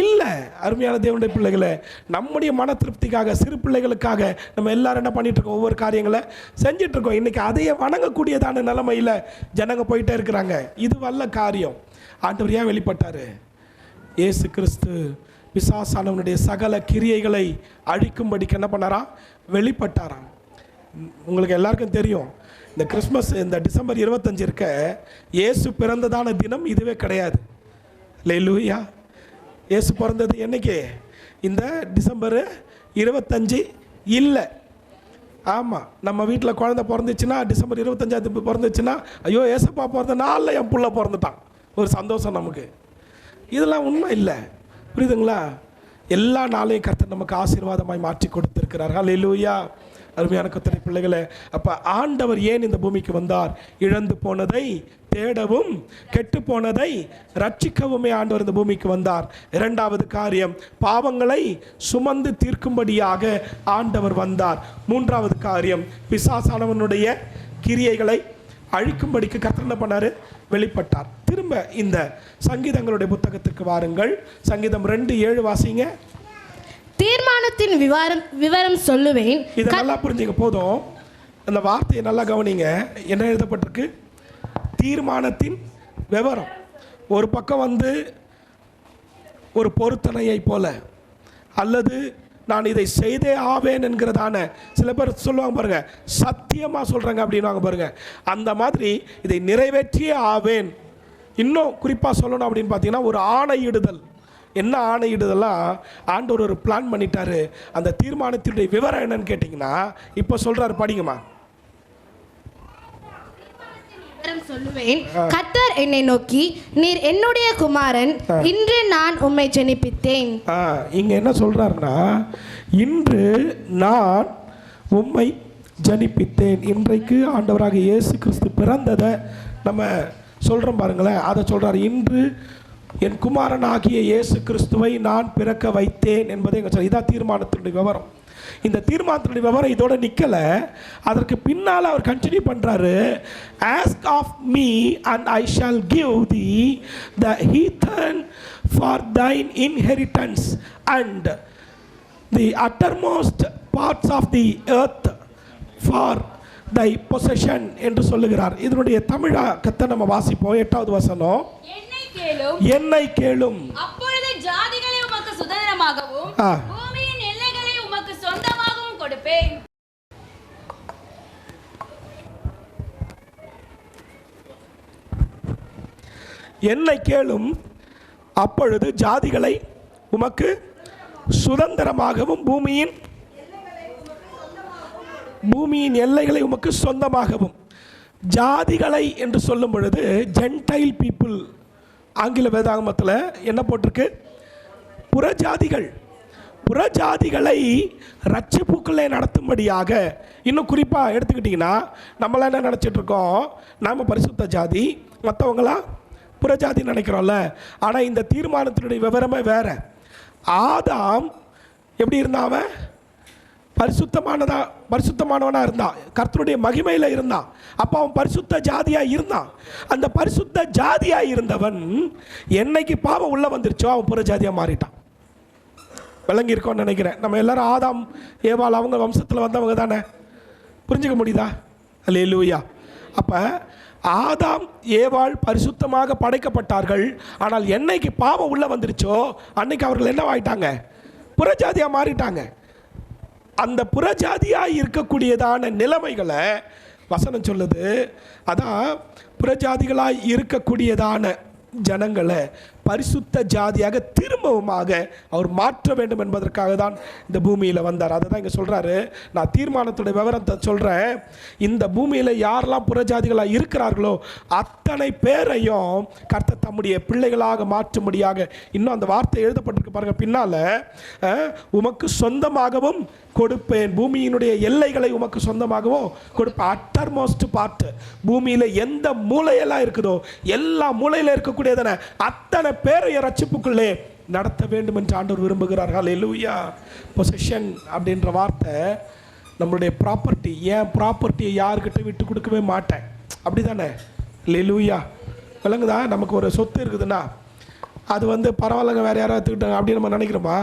இல்லை. அருமையான தேவனுடைய பிள்ளைகளை, நம்முடைய மன திருப்திக்காக, சிறு பிள்ளைகளுக்காக நம்ம எல்லாரும் என்ன பண்ணிட்டு இருக்கோம், ஒவ்வொரு காரியங்களை செஞ்சிட்டு இருக்கோம். இன்றைக்கி அதையே வணங்கக்கூடியதான நிலைமையில் ஜனங்க போயிட்டே இருக்கிறாங்க. இது வல்ல காரியம். ஆண்டவர் ஏன் வெளிப்பட்டார்? இயேசு கிறிஸ்து பிசாசானவனுடைய சகல கிரியைகளை அழிக்கும்படிக்கு என்ன பண்ணாராம், வெளிப்பட்டாராம். உங்களுக்கு எல்லாருக்கும் தெரியும், இந்த கிறிஸ்மஸ், இந்த டிசம்பர் 25 இருக்க, இயேசு பிறந்ததான தினம் இதுவே கிடையாது. அல்லேலூயா. இயேசு பிறந்தது என்னைக்கு? இந்த டிசம்பர் 25 இல்லை. ஆமாம், நம்ம வீட்டில் குழந்தை பிறந்துச்சுன்னா டிசம்பர் 25 பிறந்துச்சுன்னா, ஐயோ ஏசப்பா பிறந்த நாளில் என் புள்ள பிறந்துட்டான், ஒரு சந்தோஷம் நமக்கு. இதெல்லாம் உண்மை இல்லை, புரியுதுங்களா? எல்லா நாளையும் கர்த்தர் நமக்கு ஆசீர்வாதமாய் மாற்றி கொடுத்திருக்கிறார். அல்லேலூயா. அருமையான கர்த்தருடைய பிள்ளைகளே, அப்போ ஆண்டவர் ஏன் இந்த பூமிக்கு வந்தார்? இழந்து போனதை தேடவும் கெட்டு போனதை ரட்சிக்கவுமே ஆண்டவர் இந்த பூமிக்கு வந்தார். இரண்டாவது காரியம், பாவங்களை சுமந்து தீர்க்கும்படியாக ஆண்டவர் வந்தார். மூன்றாவது காரியம், பிசாசானவனுடைய கிரியைகளை அழிக்கும்படிக்கு கர்த்தர் என்ன பண்ணாரு? வெளிப்பட்டார். திரும்ப இந்த சங்கீதங்களுடைய புத்தகத்திற்கு வாருங்கள். சங்கீதம் 2:7 வாசிங்க. தீர்மானத்தின் விவரம் சொல்லுவேன். இதை நல்லா புரிஞ்சுங்க போதும். அந்த வார்த்தையை நல்லா கவனிங்க. என்ன எழுதப்பட்டிருக்கு? தீர்மானத்தின் விவரம். ஒரு பக்கம் வந்து ஒரு பொருத்தனையை போல, அல்லது நான் இதை செய்தே ஆவேன் என்கிறதான, சில பேர் சொல்லுவாங்க பாருங்க, சத்தியமாக சொல்கிறாங்க அப்படின்வாங்க பாருங்க, அந்த மாதிரி இதை நிறைவேற்றியே ஆவேன். இன்னும் குறிப்பாக சொல்லணும் அப்படின்னு பார்த்தீங்கன்னா, ஒரு ஆணையிடுதல். என்ன ஆணையிடுதெல்லாம் ஆண்டவர் ஒரு பிளான் பண்ணிட்டாரு. அந்த தீர்மானத்தினுடைய விவரம் என்னன்னு கேட்டிங்கன்னா, இப்போ சொல்கிறாரு, படிங்கம்மா. சொல்லுவேன், கர்த்தர் என்னை நோக்கி, நீர் என்னுடைய குமாரன், இன்று நான் உம்மை ஜெனிப்பித்தேன். இங்க என்ன சொல்றாருன்னா, இன்று நான் உம்மை ஜனிப்பித்தேன். இன்றைக்கு ஆண்டவராக இயேசு கிறிஸ்து பிறந்ததை நம்ம சொல்றோம் பாருங்களேன். அதை சொல்றாரு, இன்று என் குமாரன் ஆகிய இயேசு கிறிஸ்துவை நான் பிறக்க வைத்தேன் என்பதை இதான் தீர்மானத்தினுடைய விவரம். இந்த தீர்மானத்தினுடைய விவரம் இதோட நிற்கல. அதற்கு பின்னால் அவர் கண்டினியூ பண்றாரு, ask of me and I shall give thee the heathen for thine inheritance and the uttermost parts of the earth for thy possession என்று சொல்லுகிறார். இதனுடைய தமிழாக்கத்தை நம்ம வாசிப்போம். 8வது வசனம், என்னை கேளும், அப்பொழுது ஜாதிகளை உமக்கு சுதந்திரமாகவும் பூமியின் எல்லைகளை உமக்கு சொந்தமாகவும் கொடுப்பேன். என்னை கேளும், அப்பொழுது ஜாதிகளை உமக்கு சுதந்திரமாகவும் பூமியின் எல்லைகளை உமக்கு சொந்தமாகவும். ஜாதிகளை என்று சொல்லும் பொழுது ஜென்டைல் பீப்புள், ஆங்கில வேதாகமத்தில் என்ன போட்டிருக்கு? புறஜாதிகள். புறஜாதிகளை ரட்சிப்புக்குள்ளே நடத்தும்படியாக. இன்னும் குறிப்பாக எடுத்துக்கிட்டிங்கன்னா, நம்மளாம் என்ன நினச்சிட்டு இருக்கோம், நாம் பரிசுத்த ஜாதி, மற்றவங்களாம் புறஜாதி நினைக்கிறோம்ல. ஆனால் இந்த தீர்மானத்தினுடைய விவரமே வேற. ஆதாம் எப்படி இருந்தான்? பரிசுத்தமானவனாக இருந்தான், கர்த்தருடைய மகிமையில் இருந்தான். அப்போ அவன் பரிசுத்த ஜாதியாக இருந்தான். அந்த பரிசுத்த ஜாதியாக இருந்தவன் என்னைக்கு பாவம் உள்ளே வந்துருச்சோ அவன் புற ஜாதியாக மாறிட்டான். விளங்கி இருக்கோன்னு நினைக்கிறேன். நம்ம எல்லாரும் ஆதாம் ஏவாள் அவங்க வம்சத்தில் வந்தவங்க தானே. புரிஞ்சுக்க முடியுதா? அல்லேலூயா. அப்போ ஆதாம் ஏவாள் பரிசுத்தமாக படைக்கப்பட்டார்கள். ஆனால் என்னைக்கு பாவம் உள்ள வந்துருச்சோ அன்னைக்கு அவர்கள் என்னவாயிட்டாங்க? புறஜாதியாக மாறிட்டாங்க. அந்த புறஜாதியாக இருக்கக்கூடியதான நிலைமைகளை வசனம் சொல்லுது. அதான் புறஜாதிகளாய் இருக்கக்கூடியதான ஜனங்களை பரிசுத்த ஜாதியாக திரும்பவுமாக அவர் மாற்ற வேண்டும் என்பதற்காக தான் இந்த பூமியில் வந்தார். அதை தான் இங்கே சொல்கிறாரு. நான் தீர்மானத்துடைய விவரத்தை சொல்கிறேன். இந்த பூமியில் யாரெல்லாம் புறஜாதிகளாக இருக்கிறார்களோ அத்தனை பேரையும் கர்த்தர் தம்முடைய பிள்ளைகளாக மாற்றும்படியாக, இன்னும் அந்த வார்த்தை எழுதப்பட்டிருக்கு பாருங்க பின்னால், உமக்கு சொந்தமாகவும் கொடுப்பேன், பூமியினுடைய எல்லைகளை உமக்கு சொந்தமாகவும் கொடுப்பேன். அட்டர்மோஸ்ட் பார்ட், பூமியில் எந்த மூலையெல்லாம் இருக்குதோ எல்லா மூலையில் இருக்கக்கூடியதான அத்தனை பேரைய ரட்சிப்புக்குள்ளே நடத்த வேண்டும் என்று ஆண்டவர் விரும்புகிறார். ஹல்லேலூயா. பொசஷன் அப்படின்ற வார்த்தை நம்மளுடைய ப்ராப்பர்ட்டி. ஏன் ப்ராப்பர்ட்டியை யாருக்கிட்ட விட்டு கொடுக்கவே மாட்டேன், அப்படி தானே? ஹல்லேலூயா. விளங்குதா? நமக்கு ஒரு சொத்து இருக்குதுன்னா அது பரவாயில்லைங்க வேறு யாராவது எடுத்துக்கிட்டாங்க அப்படின்னு நம்ம நினைக்கிறோமா?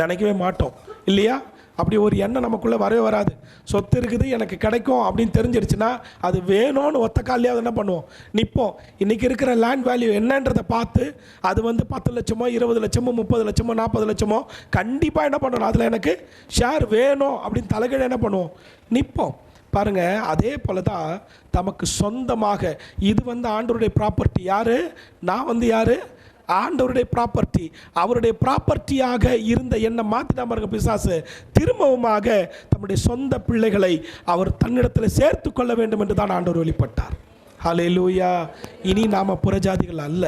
நினைக்கவே மாட்டோம் இல்லையா? அப்படி ஒரு எண்ணம் நமக்குள்ளே வரவே வராது. சொத்து இருக்குது எனக்கு கிடைக்கும் அப்படின்னு தெரிஞ்சிருச்சுன்னா அது வேணும்னு ஒத்த காலையாக என்ன பண்ணுவோம்? நிற்போம். இன்றைக்கி இருக்கிற லேண்ட் வேல்யூ என்னன்றதை பார்த்து அது 10 லட்சமோ 20 லட்சமோ 30 லட்சமோ 40 லட்சமோ கண்டிப்பாக என்ன பண்ணணும், அதில் எனக்கு ஷேர் வேணும் அப்படின்னு தலைகீழ என்ன பண்ணுவோம்? நிற்போம். பாருங்கள், அதே போல தான் தமக்கு சொந்தமாக இது ஆண்டவருடைய ப்ராப்பர்ட்டி. யார்? நான் யார்? ஆண்டவருடைய ப்ராப்பர்ட்டி. அவருடைய ப்ராப்பர்ட்டியாக இருந்த எண்ணம் மாற்றினா பாருங்க பிசாசு. திரும்பவுமாக தம்முடைய சொந்த பிள்ளைகளை அவர் தன்னிடத்தில் சேர்த்து கொள்ள வேண்டும் என்று தான் ஆண்டவர் வெளிப்பட்டார். ஹல்லேலூயா. இனி நாம் புறஜாதிகள் அல்ல,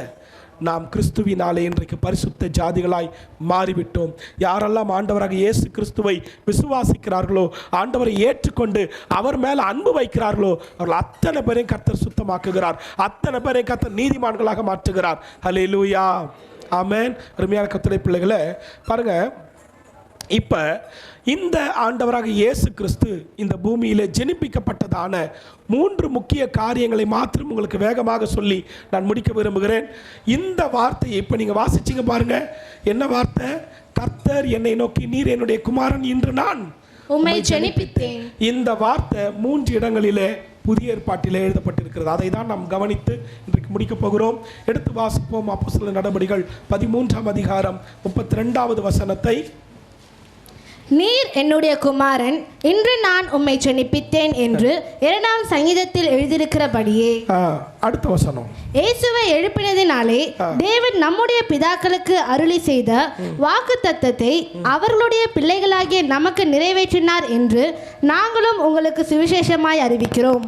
நாம் கிறிஸ்துவினாலே இன்றைக்கு பரிசுத்த ஜாதிகளாய் மாறிவிட்டோம். யாரெல்லாம் ஆண்டவராக இயேசு கிறிஸ்துவை விசுவாசிக்கிறார்களோ, ஆண்டவரை ஏற்றுக்கொண்டு அவர் மேலே அன்பு வைக்கிறார்களோ, அவர்கள் அத்தனை பேரையும் கர்த்தர் சுத்தமாக்குகிறார், அத்தனை பேரையும் கர்த்தர் நீதிமான்களாக மாற்றுகிறார். ஹல்லேலூயா. ஆமென். அருமையான கர்த்தருடைய பிள்ளைகளை பாருங்க, இப்போ இந்த ஆண்டவராக இயேசு கிறிஸ்து இந்த பூமியில் ஜெனிப்பிக்கப்பட்டதான 3 முக்கிய காரியங்களை மாத்திரம் உங்களுக்கு வேகமாக சொல்லி நான் முடிக்க விரும்புகிறேன். இந்த வார்த்தையை இப்போ நீங்கள் வாசிச்சிங்க பாருங்க. என்ன வார்த்தை? கர்த்தர் என்னை நோக்கி, நீர் என்னுடைய குமாரன், இன்று நான் உம்மை ஜெனிப்பித்தேன். இந்த வார்த்தை 3 இடங்களிலே புதிய ஏற்பாட்டிலே எழுதப்பட்டிருக்கிறது. அதை தான் நாம் கவனித்து இன்றைக்கு முடிக்கப் போகிறோம். எடுத்து வாசிப்போம். அப்போஸ்தலர் நடபடிகள் 13ஆம் அதிகாரம் 32வது வசனத்தை. நீர் என்னுடைய குமாரன், இன்று நான் உம்மை ஜெனிப்பித்தேன் என்று 2ஆம் சங்கீதத்தில் எழுதியிருக்கிறபடியே. அடுத்த வசனம். இயேசுவை எழுப்பினதினாலே தேவன் நம்முடைய பிதாக்களுக்கு அருளி செய்த வாக்குத்தத்தத்தை அவர்களுடைய பிள்ளைகளாகிய நமக்கு நிறைவேற்றினார் என்று நாங்களும் உங்களுக்கு சுவிசேஷமாய் அறிவிக்கிறோம்.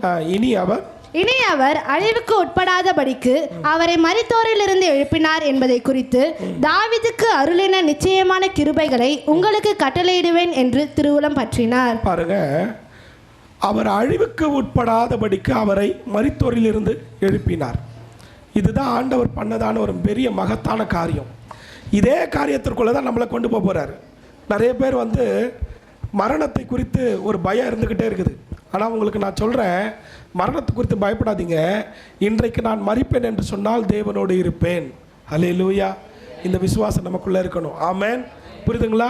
இனி அவர் அழிவுக்கு உட்படாதபடிக்கு அவரை மரித்தோரிலிருந்து எழுப்பினார் என்பதை குறித்து தாவீதுக்கு அருளின நிச்சயமான கிருபைகளை உங்களுக்கு கட்டளையிடுவேன் என்று திருவுளம் பற்றினார். பாருங்க, அவர் அழிவுக்கு உட்படாதபடிக்கு அவரை மரித்தோரிலிருந்து எழுப்பினார். இதுதான் ஆண்டவர் பண்ணதான ஒரு பெரிய மகத்தான காரியம். இதே காரியத்திற்குள்ள தான் நம்மளை கொண்டு போகிறார். நிறைய பேர் மரணத்தை குறித்து ஒரு பயம் இருந்துக்கிட்டே இருக்குது. ஆனால் உங்களுக்கு நான் சொல்கிறேன், மரணத்தை குறித்து பயப்படாதீங்க. இன்றைக்கு நான் மரிப்பேன் என்று சொன்னால் தேவனோடு இருப்பேன். ஹல்லேலூயா. இந்த விசுவாசம் நமக்குள்ளே இருக்கணும். ஆமென். புரியுதுங்களா?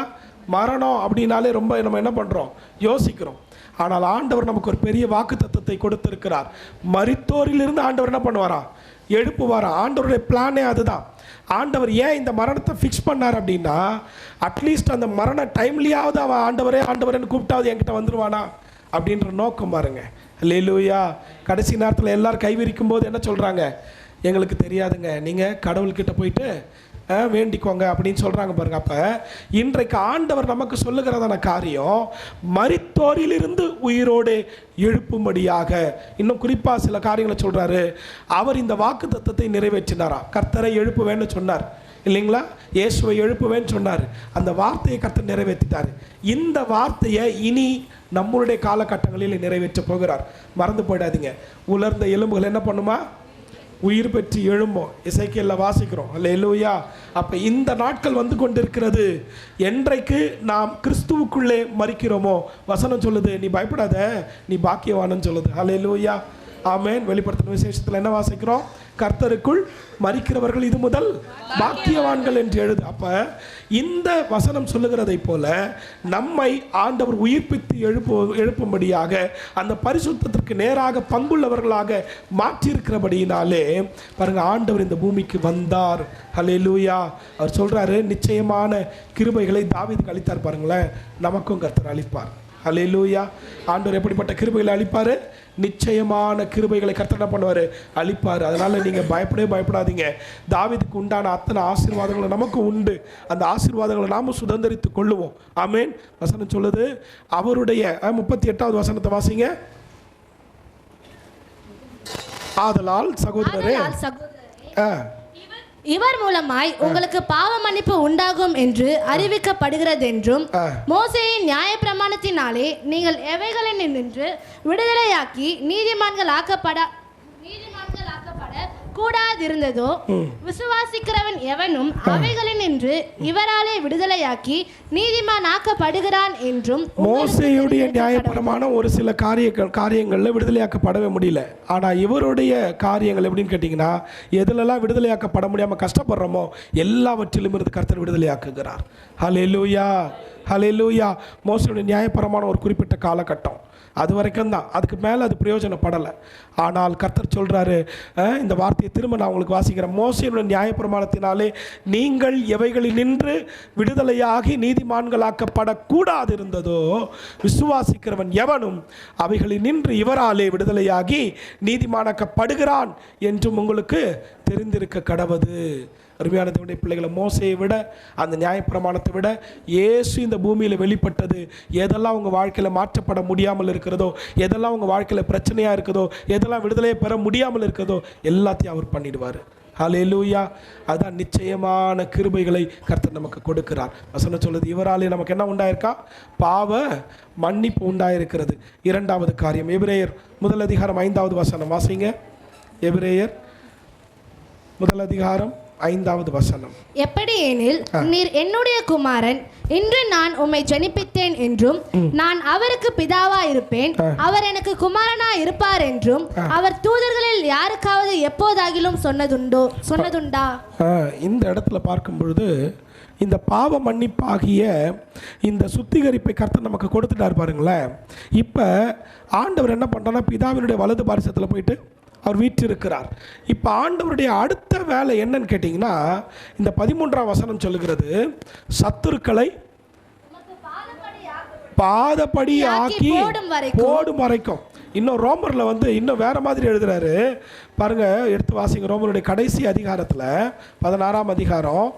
மரணம் அப்படின்னாலே ரொம்ப நம்ம என்ன பண்ணுறோம்? யோசிக்கிறோம். ஆனால் ஆண்டவர் நமக்கு ஒரு பெரிய வாக்குத்தத்தத்தை கொடுத்திருக்கிறார். மரித்தோரிலிருந்து ஆண்டவர் என்ன பண்ணுவாரா? எழுப்புவாரா. ஆண்டவருடைய பிளானே அதுதான். ஆண்டவர் ஏன் இந்த மரணத்தை ஃபிக்ஸ் பண்ணார் அப்படின்னா, அட்லீஸ்ட் அந்த மரண டைம்லேயாவது அவன் ஆண்டவரேன்னு கூப்பிட்டாவது என்கிட்ட வந்துடுவானா அப்படின்ற நோக்கம் பாருங்க. அல்லேலூயா. கடைசி நேரத்தில் எல்லாரும் கைவிரிக்கும் போது என்ன சொல்கிறாங்க? எங்களுக்கு தெரியாதுங்க, நீங்கள் கடவுள்கிட்ட போயிட்டு வேண்டிக்கோங்க அப்படின்னு சொல்கிறாங்க பாருங்க. அப்போ இன்றைக்கு ஆண்டவர் நமக்கு சொல்லுகிறதான காரியம் மரித்தோரிலிருந்து உயிரோடு எழுப்பும்படியாக. இன்னும் குறிப்பாக சில காரியங்களை சொல்கிறாரு. அவர் இந்த வாக்குத்தத்தத்தை நிறைவேற்றினாரா? கர்த்தரை எழுப்புவேன்னு சொன்னார் இல்லைங்களா? இயேசுவை எழுப்புவேன்னு சொன்னார். அந்த வார்த்தையை கர்த்தர் நிறைவேற்றிட்டார். இந்த வார்த்தையை இனி நம்மளுடைய காலகட்டங்களில் நிறைவேற்ற போகிறார். மறந்து போயிடாதீங்க. உலர்ந்த எலும்புகள் என்ன பண்ணுமா? உயிர் பெற்று எழும்போம். எசேக்கியேல்ல வாசிக்கிறோம். அல்லேலூயா. அப்போ இந்த நாட்கள் வந்து கொண்டிருக்கிறது. என்றைக்கு நாம் கிறிஸ்துவுக்குள்ளே மரிக்கிறோமோ, வசனம் சொல்லுது, நீ பயப்படாத, நீ பாக்கியவானன்னு சொல்லுது. அல்லேலூயா. ஆமென். வெளிப்படுத்தின விசேஷத்தில் என்ன வாசிக்கிறோம்? கர்த்தருக்குள் மரிக்கிறவர்கள் இது முதல் பாக்கியவான்கள் என்று எழுது. அப்ப இந்த வசனம் சொல்லுகிறதை போல நம்மை ஆண்டவர் உயிர்ப்பித்து எழுப்பும்படியாக அந்த பரிசுத்தத்திற்கு நேராக பங்குள்ளவர்களாக மாற்றியிருக்கிறபடியினாலே பாருங்க, ஆண்டவர் இந்த பூமிக்கு வந்தார். ஹல்லேலூயா. அவர் சொல்றாரு, நிச்சயமான கிருபைகளை தாவீதுக்கு அளித்தார். பாருங்களேன், நமக்கும் கர்த்தர் அளிப்பார். ஹல்லேலூயா. ஆண்டவர் எப்படிப்பட்ட கிருபைகளை அளிப்பாரு? நிச்சயமான கிருபைகளை கர்த்தர் என்ன பண்ணுவார்? அளிப்பார். அதனால் நீங்கள் பயப்படாதீங்க. தாவீதுக்கு உண்டான அத்தனை ஆசீர்வாதங்களும் நமக்கு உண்டு. அந்த ஆசீர்வாதங்களை நாம் சுதந்திரித்து கொள்ளுவோம். ஆமென். வசனம் சொல்லுது, அவருடைய 38வது வசனத்தை வாசிங்க. ஆதலால் சகோதரரே, இவர் மூலமாய் உங்களுக்கு பாவ மன்னிப்பு உண்டாகும் என்று அறிவிக்கப்படுகிறதென்றும் மோசேயின் நியாயப்பிரமாணத்தினாலே நீங்கள் எவைகளினின்று விடுதலையாக்கி நீதிமான்கள் ஆக்கப்பட கூடாதிருந்ததோ விசுவாசிக்கிறவன் எவனும் அவைகளினின்று இவராலே விடுதலையாக்கி நீதிமான் ஆக்கப்படுகிறான் என்றும். மோசேயுடைய நியாயப்பிரமாணம் ஒரு சில காரியங்களில் விடுதலையாக்கப்படவே முடியல. ஆனால் இவருடைய காரியங்கள் எப்படின்னு கேட்டிங்கன்னா, எதுலெல்லாம் விடுதலையாக்கப்பட முடியாமல் கஷ்டப்படுறோமோ எல்லாவற்றிலும் இருந்து கர்த்தர் விடுதலையாக்குகிறார். ஹல்லேலூயா, ஹல்லேலூயா. மோசேயுடைய நியாயப்பிரமாணம் ஒரு குறிப்பிட்ட காலகட்டம், அது வரைக்கும் தான். அதுக்கு மேலே அது பிரயோஜனப்படலை. ஆனால் கர்த்தர் சொல்கிறாரு, இந்த வார்த்தையை திரும்ப நான் உங்களுக்கு வாசிக்கிறேன். மோசேயுடைய நியாயப்பிரமாணத்தினாலே நீங்கள் எவைகளில் நின்று விடுதலையாகி நீதிமான்களாக்கப்படக்கூடாது இருந்ததோ விசுவாசிக்கிறவன் எவனும் அவைகளில் நின்று இவராலே விடுதலையாகி நீதிமானாக்கப்படுகிறான் என்றும் உங்களுக்கு தெரிந்திருக்க கடவது. அருமையான தேவனுடைய பிள்ளைகளை, மோசையை விட அந்த நியாயப்பிரமாணத்தை விட இயேசு இந்த பூமியில் வெளிப்பட்டது. எதெல்லாம் உங்கள் வாழ்க்கையில் மாற்றப்பட முடியாமல் இருக்கிறதோ, எதெல்லாம் உங்கள் வாழ்க்கையில் பிரச்சனையாக இருக்குதோ, எதெல்லாம் விடுதலையை பெற முடியாமல் இருக்கிறதோ எல்லாத்தையும் அவர் பண்ணிடுவார். ஹல்லேலூயா. அதுதான் நிச்சயமான கிருபைகளை கர்த்தர் நமக்கு கொடுக்கிறார். வசனம் சொல்லுது, இவராலே நமக்கு என்ன உண்டாயிருக்கா? பாவ மன்னிப்பு உண்டாயிருக்கிறது. இரண்டாவது காரியம், எபிரேயர் 1:5 வசனம் வாசிங்க. எபிரேயர் 1:5 எப்படி எனில், நீர் என்னுடைய குமாரன், இன்று நான் உம்மை ஜனிப்பித்தேன் என்றும் நான் அவருக்கு பிதாவா இருப்பேன், அவர் எனக்கு குமாரனா இருப்பார் என்றும் அவர் தூதர்களில் யாருக்காவது எப்போதாகிலும் சொன்னதுண்டா? இந்த இடத்துல பார்க்கும் பொழுது இந்த பாவ மன்னிப்பாகிய இந்த சுத்திகரிப்பை கர்த்தர் நமக்கு கொடுத்துட்டார். பாருங்களேன், இப்போ ஆண்டவர் என்ன பண்ணுறான்னா, பிதாவினுடைய வலது பாரிசத்தில் போயிட்டு அவர் வீற்றிருக்கிறார். இப்போ ஆண்டவருடைய அடுத்த வேலை என்னன்னு கேட்டிங்கன்னா, இந்த 13ஆம் வசனம் சொல்லுகிறது, சத்துருக்களை பாதப்படி ஆக்கி போடும் வரைக்கும். இன்னும் ரோமரில் இன்னும் வேற மாதிரி எழுதுறாரு. பாருங்க, எடுத்து வாசிங்க. ரோமருடைய கடைசி அதிகாரத்தில் 16ஆம் அதிகாரம்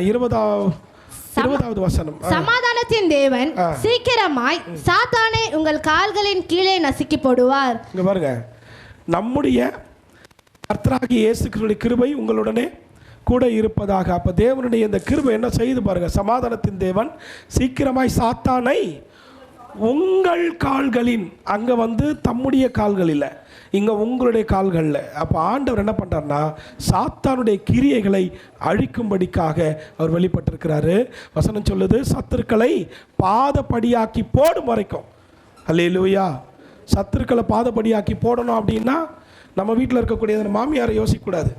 20வது வசனம். சமாதானத்தின் தேவன் சீக்கிரமாய் சாத்தானை உங்கள் கால்களின் கீழே நசுக்கி போடுவார். இங்க பாருங்க, நம்முடைய கர்த்தராகிய இயேசு கிறிஸ்துவின் கிருபை உங்களுடனே கூட இருப்பதாக. அப்போ தேவனுடைய இந்த கிருபை என்ன செய்து பாருங்க, சமாதானத்தின் தேவன் சீக்கிரமாய் சாத்தானை உங்கள் கால்களின், அங்கே தம்முடைய கால்கள் இல்லை, இங்கே உங்களுடைய கால்களில். அப்போ ஆண்டவர் என்ன பண்ணுறாருன்னா, சாத்தானுடைய கிரியைகளை அழிக்கும்படிக்காக அவர் வெளிப்பட்டிருக்கிறாரு. வசனம் சொல்லுது, சத்துருக்களை பாதப்படியாக்கி போடும் வரைக்கும். அல்லேலூயா. சத்துருக்களை பாதப்படியாக்கி போடணும் அப்படின்னா நம்ம வீட்டில் இருக்கக்கூடிய மாமியாரை யோசிக்கக்கூடாது,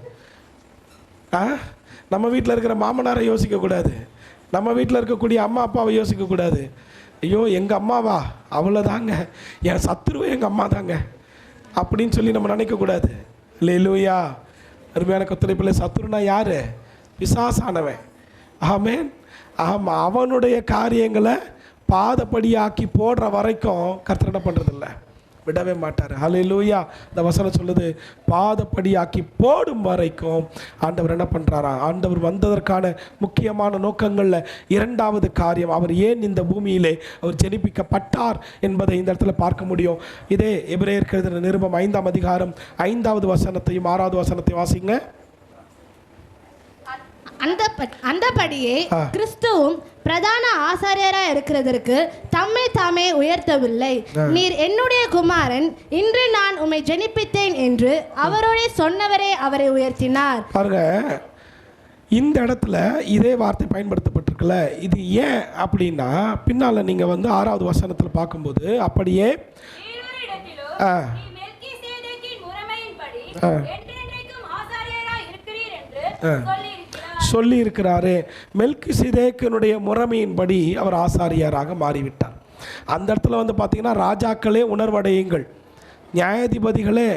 நம்ம வீட்டில் இருக்கிற மாமனாரை யோசிக்கக்கூடாது, நம்ம வீட்டில் இருக்கக்கூடிய அம்மா அப்பாவை யோசிக்கக்கூடாது. ஐயோ எங்கள் அம்மாவா, அவ்வளோதாங்க, என் சத்துருவே எங்கள் அம்மா தாங்க அப்படின்னு சொல்லி நம்ம நினைக்கக்கூடாது. அல்லேலூயா. அருமையான கர்த்தருடைய பிள்ளை, சத்துருனா யார்? பிசாசானவன். ஆமென். ஆமாம், அவனுடைய காரியங்களை பாதப்படியாக்கி போடுற வரைக்கும் கர்த்தர் என்ன பண்ணுறதில்ல, விடவே மாட்டார். ஹல்லேலூயா. இந்த வசனம் சொல்லுது, பாதப்படியாக்கி போடும் வரைக்கும் ஆண்டவர் என்ன பண்ணுறாரா? ஆண்டவர் வந்ததற்கான முக்கியமான நோக்கங்களில் இரண்டாவது காரியம், அவர் ஏன் இந்த பூமியிலே அவர் ஜெனிப்பிக்கப்பட்டார் என்பதை இந்த இடத்துல பார்க்க முடியும். இதே எபிரேயர் எழுதின நிருபம் 5ஆம் அதிகாரம் 5வது வசனத்தையும் 6வது வசனத்தையும் வாசிங்க. அந்தபடியே கிறிஸ்துவும் பிரதான ஆசாரியராய் இருக்கிறதற்கு தம்மை தாமே உயர்த்தவில்லை. நீர் என்னுடைய குமாரன், இன்று நான் உம்மை ஜனிப்பித்தேன் என்று அவரோட சொன்னவரே அவரை உயர்த்தினார். பாருங்க, இந்த இடத்துல இதே வார்த்தை பயன்படுத்தப்பட்டிருக்குல்ல. இது ஏன் அப்படின்னா, பின்னால நீங்க 6வது வசனத்தில் பார்க்கும்போது, அப்படியே சொல்லி இருக்கிறாரு. மெல்கிசேதேக்கினுடைய முறைமையின்படி அவர் ஆசாரியராக மாறிவிட்டார். அந்த இடத்துல வந்து பார்த்தீங்கன்னா ராஜாக்களே உணர்வடையுங்கள், நியாயாதிபதிகளே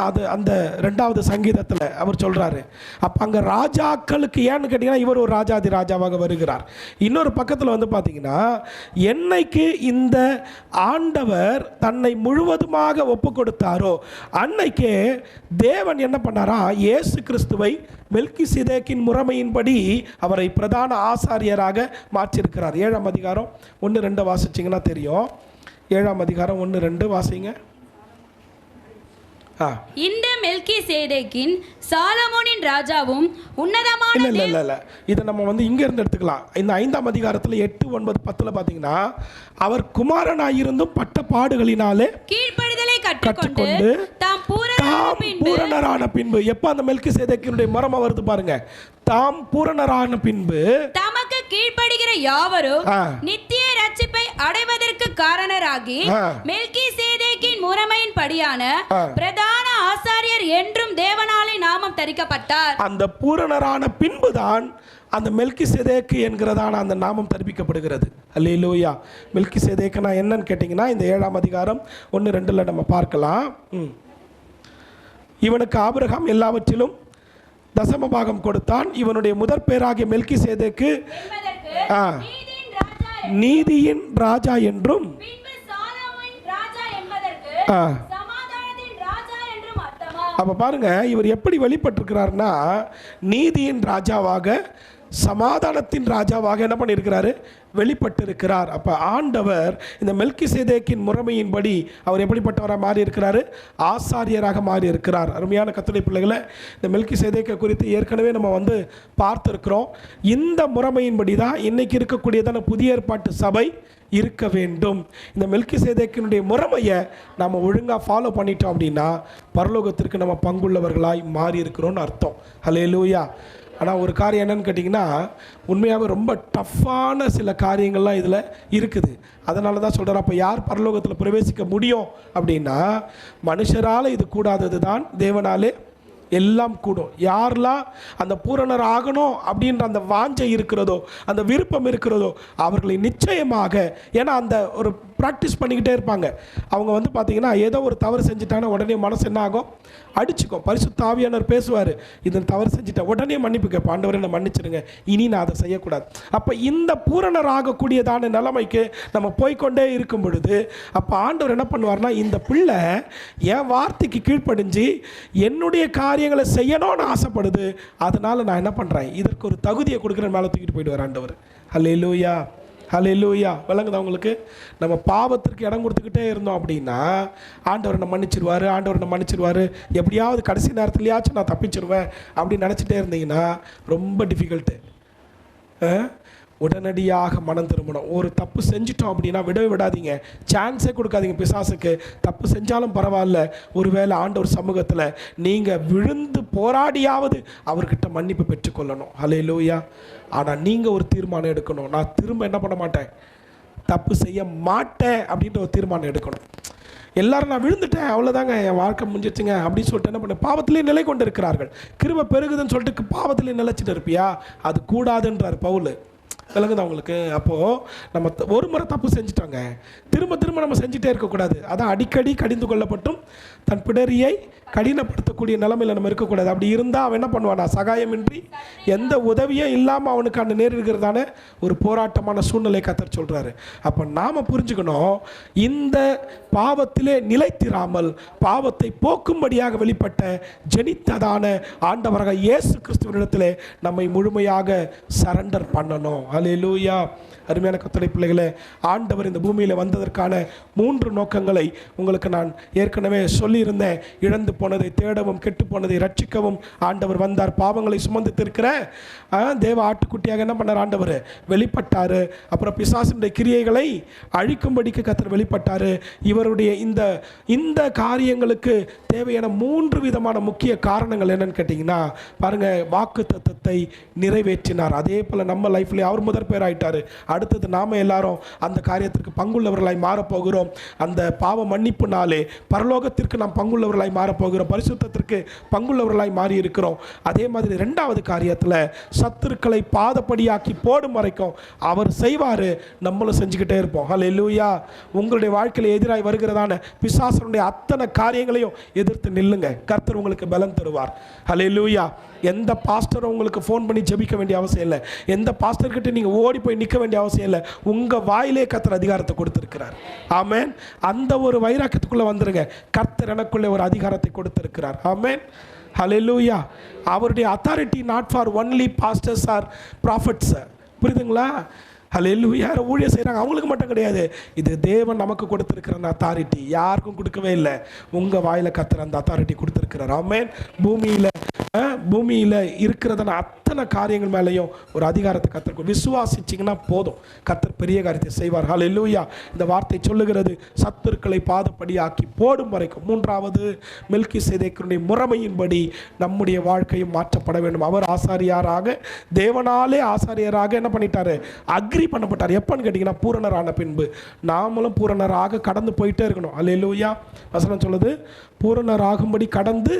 அது அந்த 2வது சங்கீதத்தில் அவர் சொல்கிறாரு. அப்போ அங்கே ராஜாக்களுக்கு ஏன்னு கேட்டிங்கன்னா இவர் ஒரு ராஜாதி ராஜாவாக வருகிறார். இன்னொரு பக்கத்தில் வந்து பார்த்திங்கன்னா என்னைக்கு இந்த ஆண்டவர் தன்னை முழுவதுமாக ஒப்பு கொடுத்தாரோ அன்னைக்கே தேவன் என்ன பண்ணாரா, இயேசு கிறிஸ்துவை மெல்கிசேதேக்கின் முறைமையின்படி அவரை பிரதான ஆசாரியராக மாற்றியிருக்கிறார். 7ஆம் அதிகாரம் 1-2 வாசிச்சிங்கன்னா தெரியும். 7ஆம் அதிகாரம் 1-2 வாசிங்க. இந்த மெல்கிசேதேக்கின் சாலமோனின் ராஜாவும் உன்னதமான இல்ல இதை நம்ம வந்து இங்க இருந்து எடுத்துக்கலாம். இந்த 5ஆம் அதிகாரத்தில் 8, 9, 10 பார்த்தீங்கன்னா அவர் குமாரனாயிருந்தும் பட்ட பாடுகளினாலே கீழ்ப்படிதலை கற்றுக்கொண்டு தாம் பூரணரான பின்பு, எப்ப அந்த மெல்கிசேதேக்கினுடைய மரமா வருது பாருங்க, தாம் பூரணரான பின்பு தமக்கு கீழ்ப்படுகிற யாவரும் நித்திய ரட்சிப்பை அடைவதற்கு காரணராகி மெல்கிசேதேக்கின் முறைமையின் படியான பிரதான ஆசாரியர் என்றும் தேவனாலே நாமம் தரிக்கப்பட்டார். அந்த பூரணரான பின்புதான் அந்த மெல்கிசேதேக்கு என்கிறதான அந்த நாமம் தரிப்பிக்கப்படுகிறது. அல்லேலூயா. மெல்கிசேதேக்குனா என்னன்னு கேட்டிங்கன்னா இந்த 7ஆம் அதிகாரம் 1-2 நம்ம பார்க்கலாம். இவனுக்கு ஆபிரகாம் எல்லாவற்றிலும் தசம பாகம் கொடுத்தான். இவனுடைய முதற் பேராகிய மெல்கிசேதேக்கு நீதியின் ராஜா என்றும் அப்ப பாருங்க இவர் எப்படி வெளிப்பட்டிருக்கிறார்னா நீதியின் ராஜாவாக சமாதானத்தின் ராஜாவாக என்ன பண்ணியிருக்கிறாரு, வெளிப்பட்டு இருக்கிறார். அப்போ ஆண்டவர் இந்த மெல்கிசேதேக்கின் முறைமையின்படி அவர் எப்படிப்பட்டவராக மாறி இருக்கிறாரு, ஆசாரியராக மாறி இருக்கிறார். அருமையான கர்த்தருடைய பிள்ளைகளை, இந்த மெல்கிசேதேக்கை குறித்து ஏற்கனவே நம்ம வந்து பார்த்துருக்கிறோம். இந்த முறைமையின்படி தான் இன்னைக்கு இருக்கக்கூடியதான புதிய ஏற்பாட்டு சபை இருக்க வேண்டும். இந்த மெல்கிசேதேக்கினுடைய முறைமையை நம்ம ஒழுங்காக ஃபாலோ பண்ணிட்டோம் அப்படின்னா பரலோகத்திற்கு நம்ம பங்குள்ளவர்களாய் மாறி இருக்கிறோம்னு அர்த்தம். ஹல்லேலூயா. ஆனால் ஒரு காரியம் என்னன்னு கேட்டிங்கன்னா உண்மையாகவே ரொம்ப டஃப்பான சில காரியங்கள்லாம் இதில் இருக்குது. அதனால தான் சொல்கிறார், அப்போ யார் பரலோகத்தில் பிரவேசிக்க முடியும் அப்படின்னா மனுஷரால் இது கூடாதது தான் தேவனாலே எல்லாம் கூடும். யாரெல்லாம் அந்த பூரணர் ஆகணும் அப்படின்ற அந்த வாஞ்சை இருக்கிறதோ, அந்த விருப்பம் இருக்கிறதோ அவர்களை நிச்சயமாக, ஏன்னா அந்த ஒரு ப்ராக்டிஸ் பண்ணிக்கிட்டே இருப்பாங்க. அவங்க வந்து பார்த்திங்கன்னா ஏதோ ஒரு தவறு செஞ்சுட்டாங்கன்னா உடனே மனசு என்ன ஆகும், அடிச்சுக்கும். பரிசுத்த ஆவியானவர் பேசுவார், இதன் தவறு செஞ்சுட்டேன், உடனே மன்னிப்பு கேட்பேன், ஆண்டவரே என்னை மன்னிச்சிருங்க, இனி நான் அதை செய்யக்கூடாது. அப்போ இந்த பூரணர் ஆகக்கூடியதான நிலைமைக்கு நம்ம போய்கொண்டே இருக்கும் பொழுது அப்போ ஆண்டவர் என்ன பண்ணுவார்னா, இந்த பிள்ளை என் வார்த்தைக்கு கீழ்ப்படிஞ்சு என்னுடைய காரியங்களை செய்யணும்னு ஆசைப்படுது, அதனால் நான் என்ன பண்ணுறேன், இதற்கு ஒரு தகுதியை கொடுக்குறேன், மேலே தூக்கிட்டு போயிடுவார் ஆண்டவர். ஹல்லேலூயா. ஹல்லேலூயா. விளங்குதா உங்களுக்கு? நம்ம பாவத்திற்கு இடம் கொடுத்துக்கிட்டே இருந்தோம் அப்படின்னா ஆண்டவர் என்ன மன்னிச்சிருவார், ஆண்டவர் என்ன மன்னிச்சிருவார், எப்படியாவது கடைசி நேரத்துலையாச்சும் நான் தப்பிச்சிருவேன் அப்படின்னு நினச்சிட்டே இருந்தீங்கன்னா ரொம்ப டிஃபிகல்ட்டு. உடனடியாக மனம் திரும்பணும். ஒரு தப்பு செஞ்சிட்டோம் அப்படின்னா விடவே விடாதீங்க, சான்ஸே கொடுக்காதீங்க பிசாசுக்கு. தப்பு செஞ்சாலும் பரவாயில்ல, ஒருவேளை ஆண்டவர் சமூகத்தில் நீங்கள் விழுந்து போராடியாவது அவர்கிட்ட மன்னிப்பு பெற்றுக்கொள்ளணும். ஹல்லேலூயா. ஆனால் நீங்கள் ஒரு தீர்மானம் எடுக்கணும், நான் திரும்ப என்ன பண்ண மாட்டேன், தப்பு செய்ய மாட்டேன் அப்படின்ற ஒரு தீர்மானம் எடுக்கணும். எல்லாரும் நான் விழுந்துட்டேன் அவ்வளோதாங்க என் வாழ்க்கை முடிஞ்சிச்சுங்க அப்படின்னு சொல்லிட்டு என்ன பண்ண பாவத்திலே நிலை கொண்டு இருக்கிறார்கள். கிருபை பெருகுதுன்னு சொல்லிட்டு பாவத்திலே நிலைச்சிட்டு இருப்பியா, அது கூடாதுன்றார் பவுல். விளங்குதா உங்களுக்கு? அப்போது நம்ம ஒரு முறை தப்பு செஞ்சுட்டோங்க, திரும்ப திரும்ப நம்ம செஞ்சுட்டே இருக்கக்கூடாது. அதான் அடிக்கடி கடிந்து கொள்ளப்பட்டும் தன் பிடரியை கடினப்படுத்தக்கூடிய நிலைமையில் நம்ம இருக்கக்கூடாது. அப்படி இருந்தால் அவன் என்ன பண்ணுவானா, சகாயமின்றி எந்த உதவியும் இல்லாமல் அவனுக்கு அந்த நேரிடுகிறதான ஒரு போராட்டமான சூழ்நிலை கர்த்தர் சொல்கிறாரு. அப்போ நாம் புரிஞ்சுக்கணும், இந்த பாவத்திலே நிலைத்திராமல் பாவத்தை போக்கும்படியாக வெளிப்பட்ட ஜெனித்ததான ஆண்டவராக இயேசு கிறிஸ்துவினிடத்திலே நம்மை முழுமையாக சரண்டர் பண்ணணும். ஹல்லேலூயா. அருமையான கர்த்தருடைய பிள்ளைகளே, ஆண்டவர் இந்த பூமியில் வந்ததற்கான 3 நோக்கங்களை உங்களுக்கு நான் ஏற்கனவே சொல்லியிருந்தேன். இழந்து போனதை தேடவும், கெட்டு போனதை ரட்சிக்கவும் ஆண்டவர் வந்தார். பாவங்களை சுமந்து திருக்கிற தேவ ஆட்டுக்குட்டியாக என்ன பண்ணார், ஆண்டவர் வெளிப்பட்டார். அப்புறம் பிசாசினுடைய கிரியைகளை அழிக்கும்படிக்கு கர்த்தர் வெளிப்பட்டார். இவருடைய இந்த காரியங்களுக்கு தேவையான 3 விதமான முக்கிய காரணங்கள் என்னன்னு கேட்டிங்கன்னா பாருங்கள், வாக்கு தத்தத்தை நிறைவேற்றினார். அதே போல் நம்ம லைஃப்லேயே அவர் அவர் முதற் பேராயிட்டாரு. அடுத்தது நாம எல்லாரும் அந்த காரியத்திற்கு பங்குள்ளவர்களாய் மாறப்போகிறோம். அந்த பாவ மன்னிப்புனாலே பரலோகத்திற்கு நாம் பங்குள்ளவர்களாய் மாறப்போகிறோம். பரிசுத்தத்திற்கு பங்குள்ளவர்களாய் மாறி இருக்கிறோம். அதே மாதிரி 2வது காரியத்தில் சத்துருக்களை பாதப்படியாக்கி போடும் வரைக்கும் அவர் செய்வார், நம்மளும் செஞ்சுக்கிட்டே இருப்போம். ஹல்லேலூயா. உங்களுடைய வாழ்க்கையில் எதிராய் வருகிறதான பிசாசனுடைய அத்தனை காரியங்களையும் எதிர்த்து நில்லுங்க. கர்த்தர் உங்களுக்கு பலன் தருவார். ஹல்லேலூயா. எந்த பாஸ்டரும் உங்களுக்கு ஃபோன் பண்ணி ஜெபிக்க வேண்டிய அவசியம் இல்லை. எந்த பாஸ்டர்கிட்ட நீங்கள் ஓடி போய் நிற்க வேண்டிய அவசியம் இல்லை. உங்கள் வாயிலே கர்த்தர் அதிகாரத்தை கொடுத்திருக்கிறார். ஆமென். அந்த ஒரு வைராக்கியத்துக்குள்ளே வந்துருங்க. கர்த்தர் எனக்குள்ளே ஒரு அதிகாரத்தை கொடுத்திருக்கிறார். ஆமென். ஹல்லேலூயா. அவருடைய authority not for only pastors or prophets. புரியுதுங்களா? ஹல்லேலூயா. யார் ஊழியம் செய்கிறாங்க அவங்களுக்கு மட்டும் கிடையாது. இது தேவன் நமக்கு கொடுத்திருக்கிற அந்த அத்தாரிட்டி. யாருக்கும் கொடுக்கவே இல்லை. உங்கள் வாயில் கர்த்தர் அந்த அத்தாரிட்டி கொடுத்திருக்கிறார். ஆமென். பூமியில் இருக்கிறதான அத்தனை காரியங்கள் மேலேயும் ஒரு அதிகாரத்தை கர்த்தர் விசுவாசிச்சிங்கன்னா போதும், கர்த்தர் பெரிய காரியத்தை செய்வார். ஹல்லேலூயா. இந்த வார்த்தை சொல்லுகிறது சத்துருக்களை பாதப்படியாக்கி போடும் வரைக்கும். 3வது மெல்கிசேதேக்கினுடைய முறைமையின்படி நம்முடைய வாழ்க்கையும் மாற்றப்பட வேண்டும். அவர் ஆசாரியராக, தேவனாலே ஆசாரியராக என்ன பண்ணிட்டாரு? அக்ரி பண்ணப்பட்டார். எப்பன்னு கேட்டிங்கன்னா பூரணரான பின்பு. நாமளும் பூரணராக கடந்து போயிட்டே இருக்கணும். ஹல்லேலூயா. வசனம் சொல்லுது பூரணராகும்படி கடந்து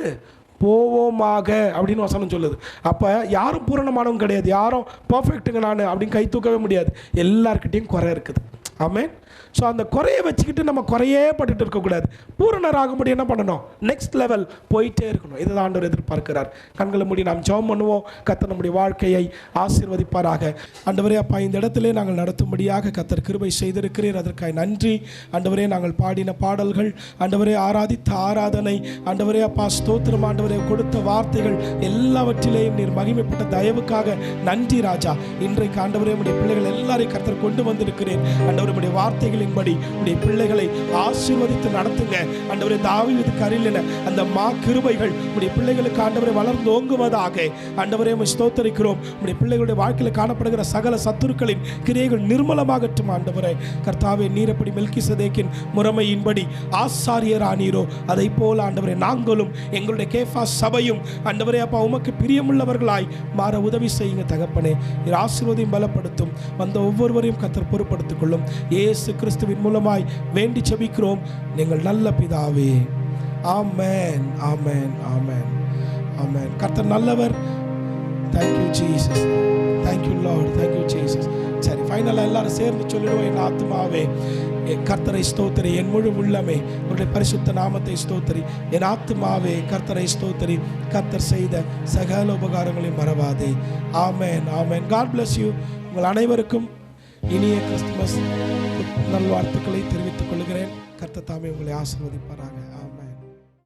போவோமாக அப்படின்னு வசனம் சொல்லுது. அப்போ யாரும் பூரணமானவங்க கிடையாது. யாரும் பர்ஃபெக்ட்டுங்க நான் அப்படின்னு கை தூக்கவே முடியாது. எல்லார்கிட்டையும் குறை இருக்குது. ஆமென். ஸோ அந்த குறையை வச்சுக்கிட்டு நம்ம குறையே பட்டுட்டு இருக்கக்கூடாது. பூரணராகும்படி என்ன பண்ணணும்? நெக்ஸ்ட் லெவல் போயிட்டே இருக்கணும். இதுதான் ஆண்டவர் எதிர்பார்க்கிறார். கண்களை மூடி நாம் ஜெபம் பண்ணுவோம். கர்த்தர் நம்முடைய வாழ்க்கையை ஆசீர்வதிப்பாராக. ஆண்டவரே அப்பா, இந்த இடத்திலே நாங்கள் நடத்தும்படியாக கர்த்தர் கிருபை செய்திருக்கிறீர். அதற்காக நன்றி ஆண்டவரே. நாங்கள் பாடின பாடல்கள் ஆண்டவரே, ஆராதித்த ஆராதனை ஆண்டவரே அப்பா, ஸ்தோத்திரம் ஆண்டவரே, கொடுத்த வார்த்தைகள் எல்லாவற்றிலேயும் நீர் மகிமைப்பட்ட தயவுக்காக நன்றி ராஜா. இன்றைக்கு ஆண்டவரே உடைய பிள்ளைகள் எல்லாரையும் கர்த்தர் கொண்டு வந்திருக்கிறேன். ஆண்டவரே உடைய வார்த்தைகளின்படி உடைய பிள்ளைகளை ஆசீர்வதித்து நடத்துங்க ஆண்டவரே. தாவீதுக்கு அருளின அந்த கிருபைகள் உடைய பிள்ளைகளுக்கு ஆண்டவரே வளர்ந்து ஓங்குவதாக. ஆண்டவரே உம்மை ஸ்தோத்திரிக்கிறோம். உடைய பிள்ளைகளுடைய வாழ்க்கையில் காணப்படுகிற சகல சத்துருக்களின் கிரியைகள் நிர்மலமாகட்டும் ஆண்டவரே. கர்த்தாவே, நீர் எப்படி மெல்கிசேதேக்கின் முறைமையின்படி ஆசாரியரானீரோ அதை போல ஆண்டவரே நாங்களும் எங்களுடைய கேஃபா சபையும் ஆண்டவரே அப்பா உமக்கு பிரியமுள்ளவர்களாய் மாற உதவி செய்யுங்க தகப்பனே. நீர் ஆசீர்வதியும் பலப்படுத்தும். வந்த ஒவ்வொருவரையும் கர்த்தர் பொறுப்படுத்திக் கொள்ளும். இயேசு கிறிஸ்துவின் மூலமாய் வேண்டி ஜெபிக்கிறோம் நீங்கள் நல்ல பிதாவே. ஆமென், ஆமென், ஆமென், ஆமென். கர்த்தர் நல்லவர். Thank you Jesus. Thank you Lord. Thank you Jesus. சரி, ஃபைனலாக எல்லாரும் சேர்ந்து சொல்லிடுவோம். என் ஆத்மாவே கர்த்தரை ஸ்தோத்திரி, என் முழு உள்ளமே அவருடைய பரிசுத்த நாமத்தை ஸ்தோத்திரி. என் ஆத்மாவே கர்த்தரை ஸ்தோத்திரி, கர்த்தர் செய்த சகல உபகாரங்களையும் மறவாதே. ஆமென், ஆமென். God bless you. உங்கள் அனைவருக்கும் இனிய கிறிஸ்துமஸ் நல்வாழ்த்துக்களை தெரிவித்துக் கொள்கிறேன். கர்த்தர் தாமே உங்களை ஆசீர்வதிப்பாராக. ஆமென்.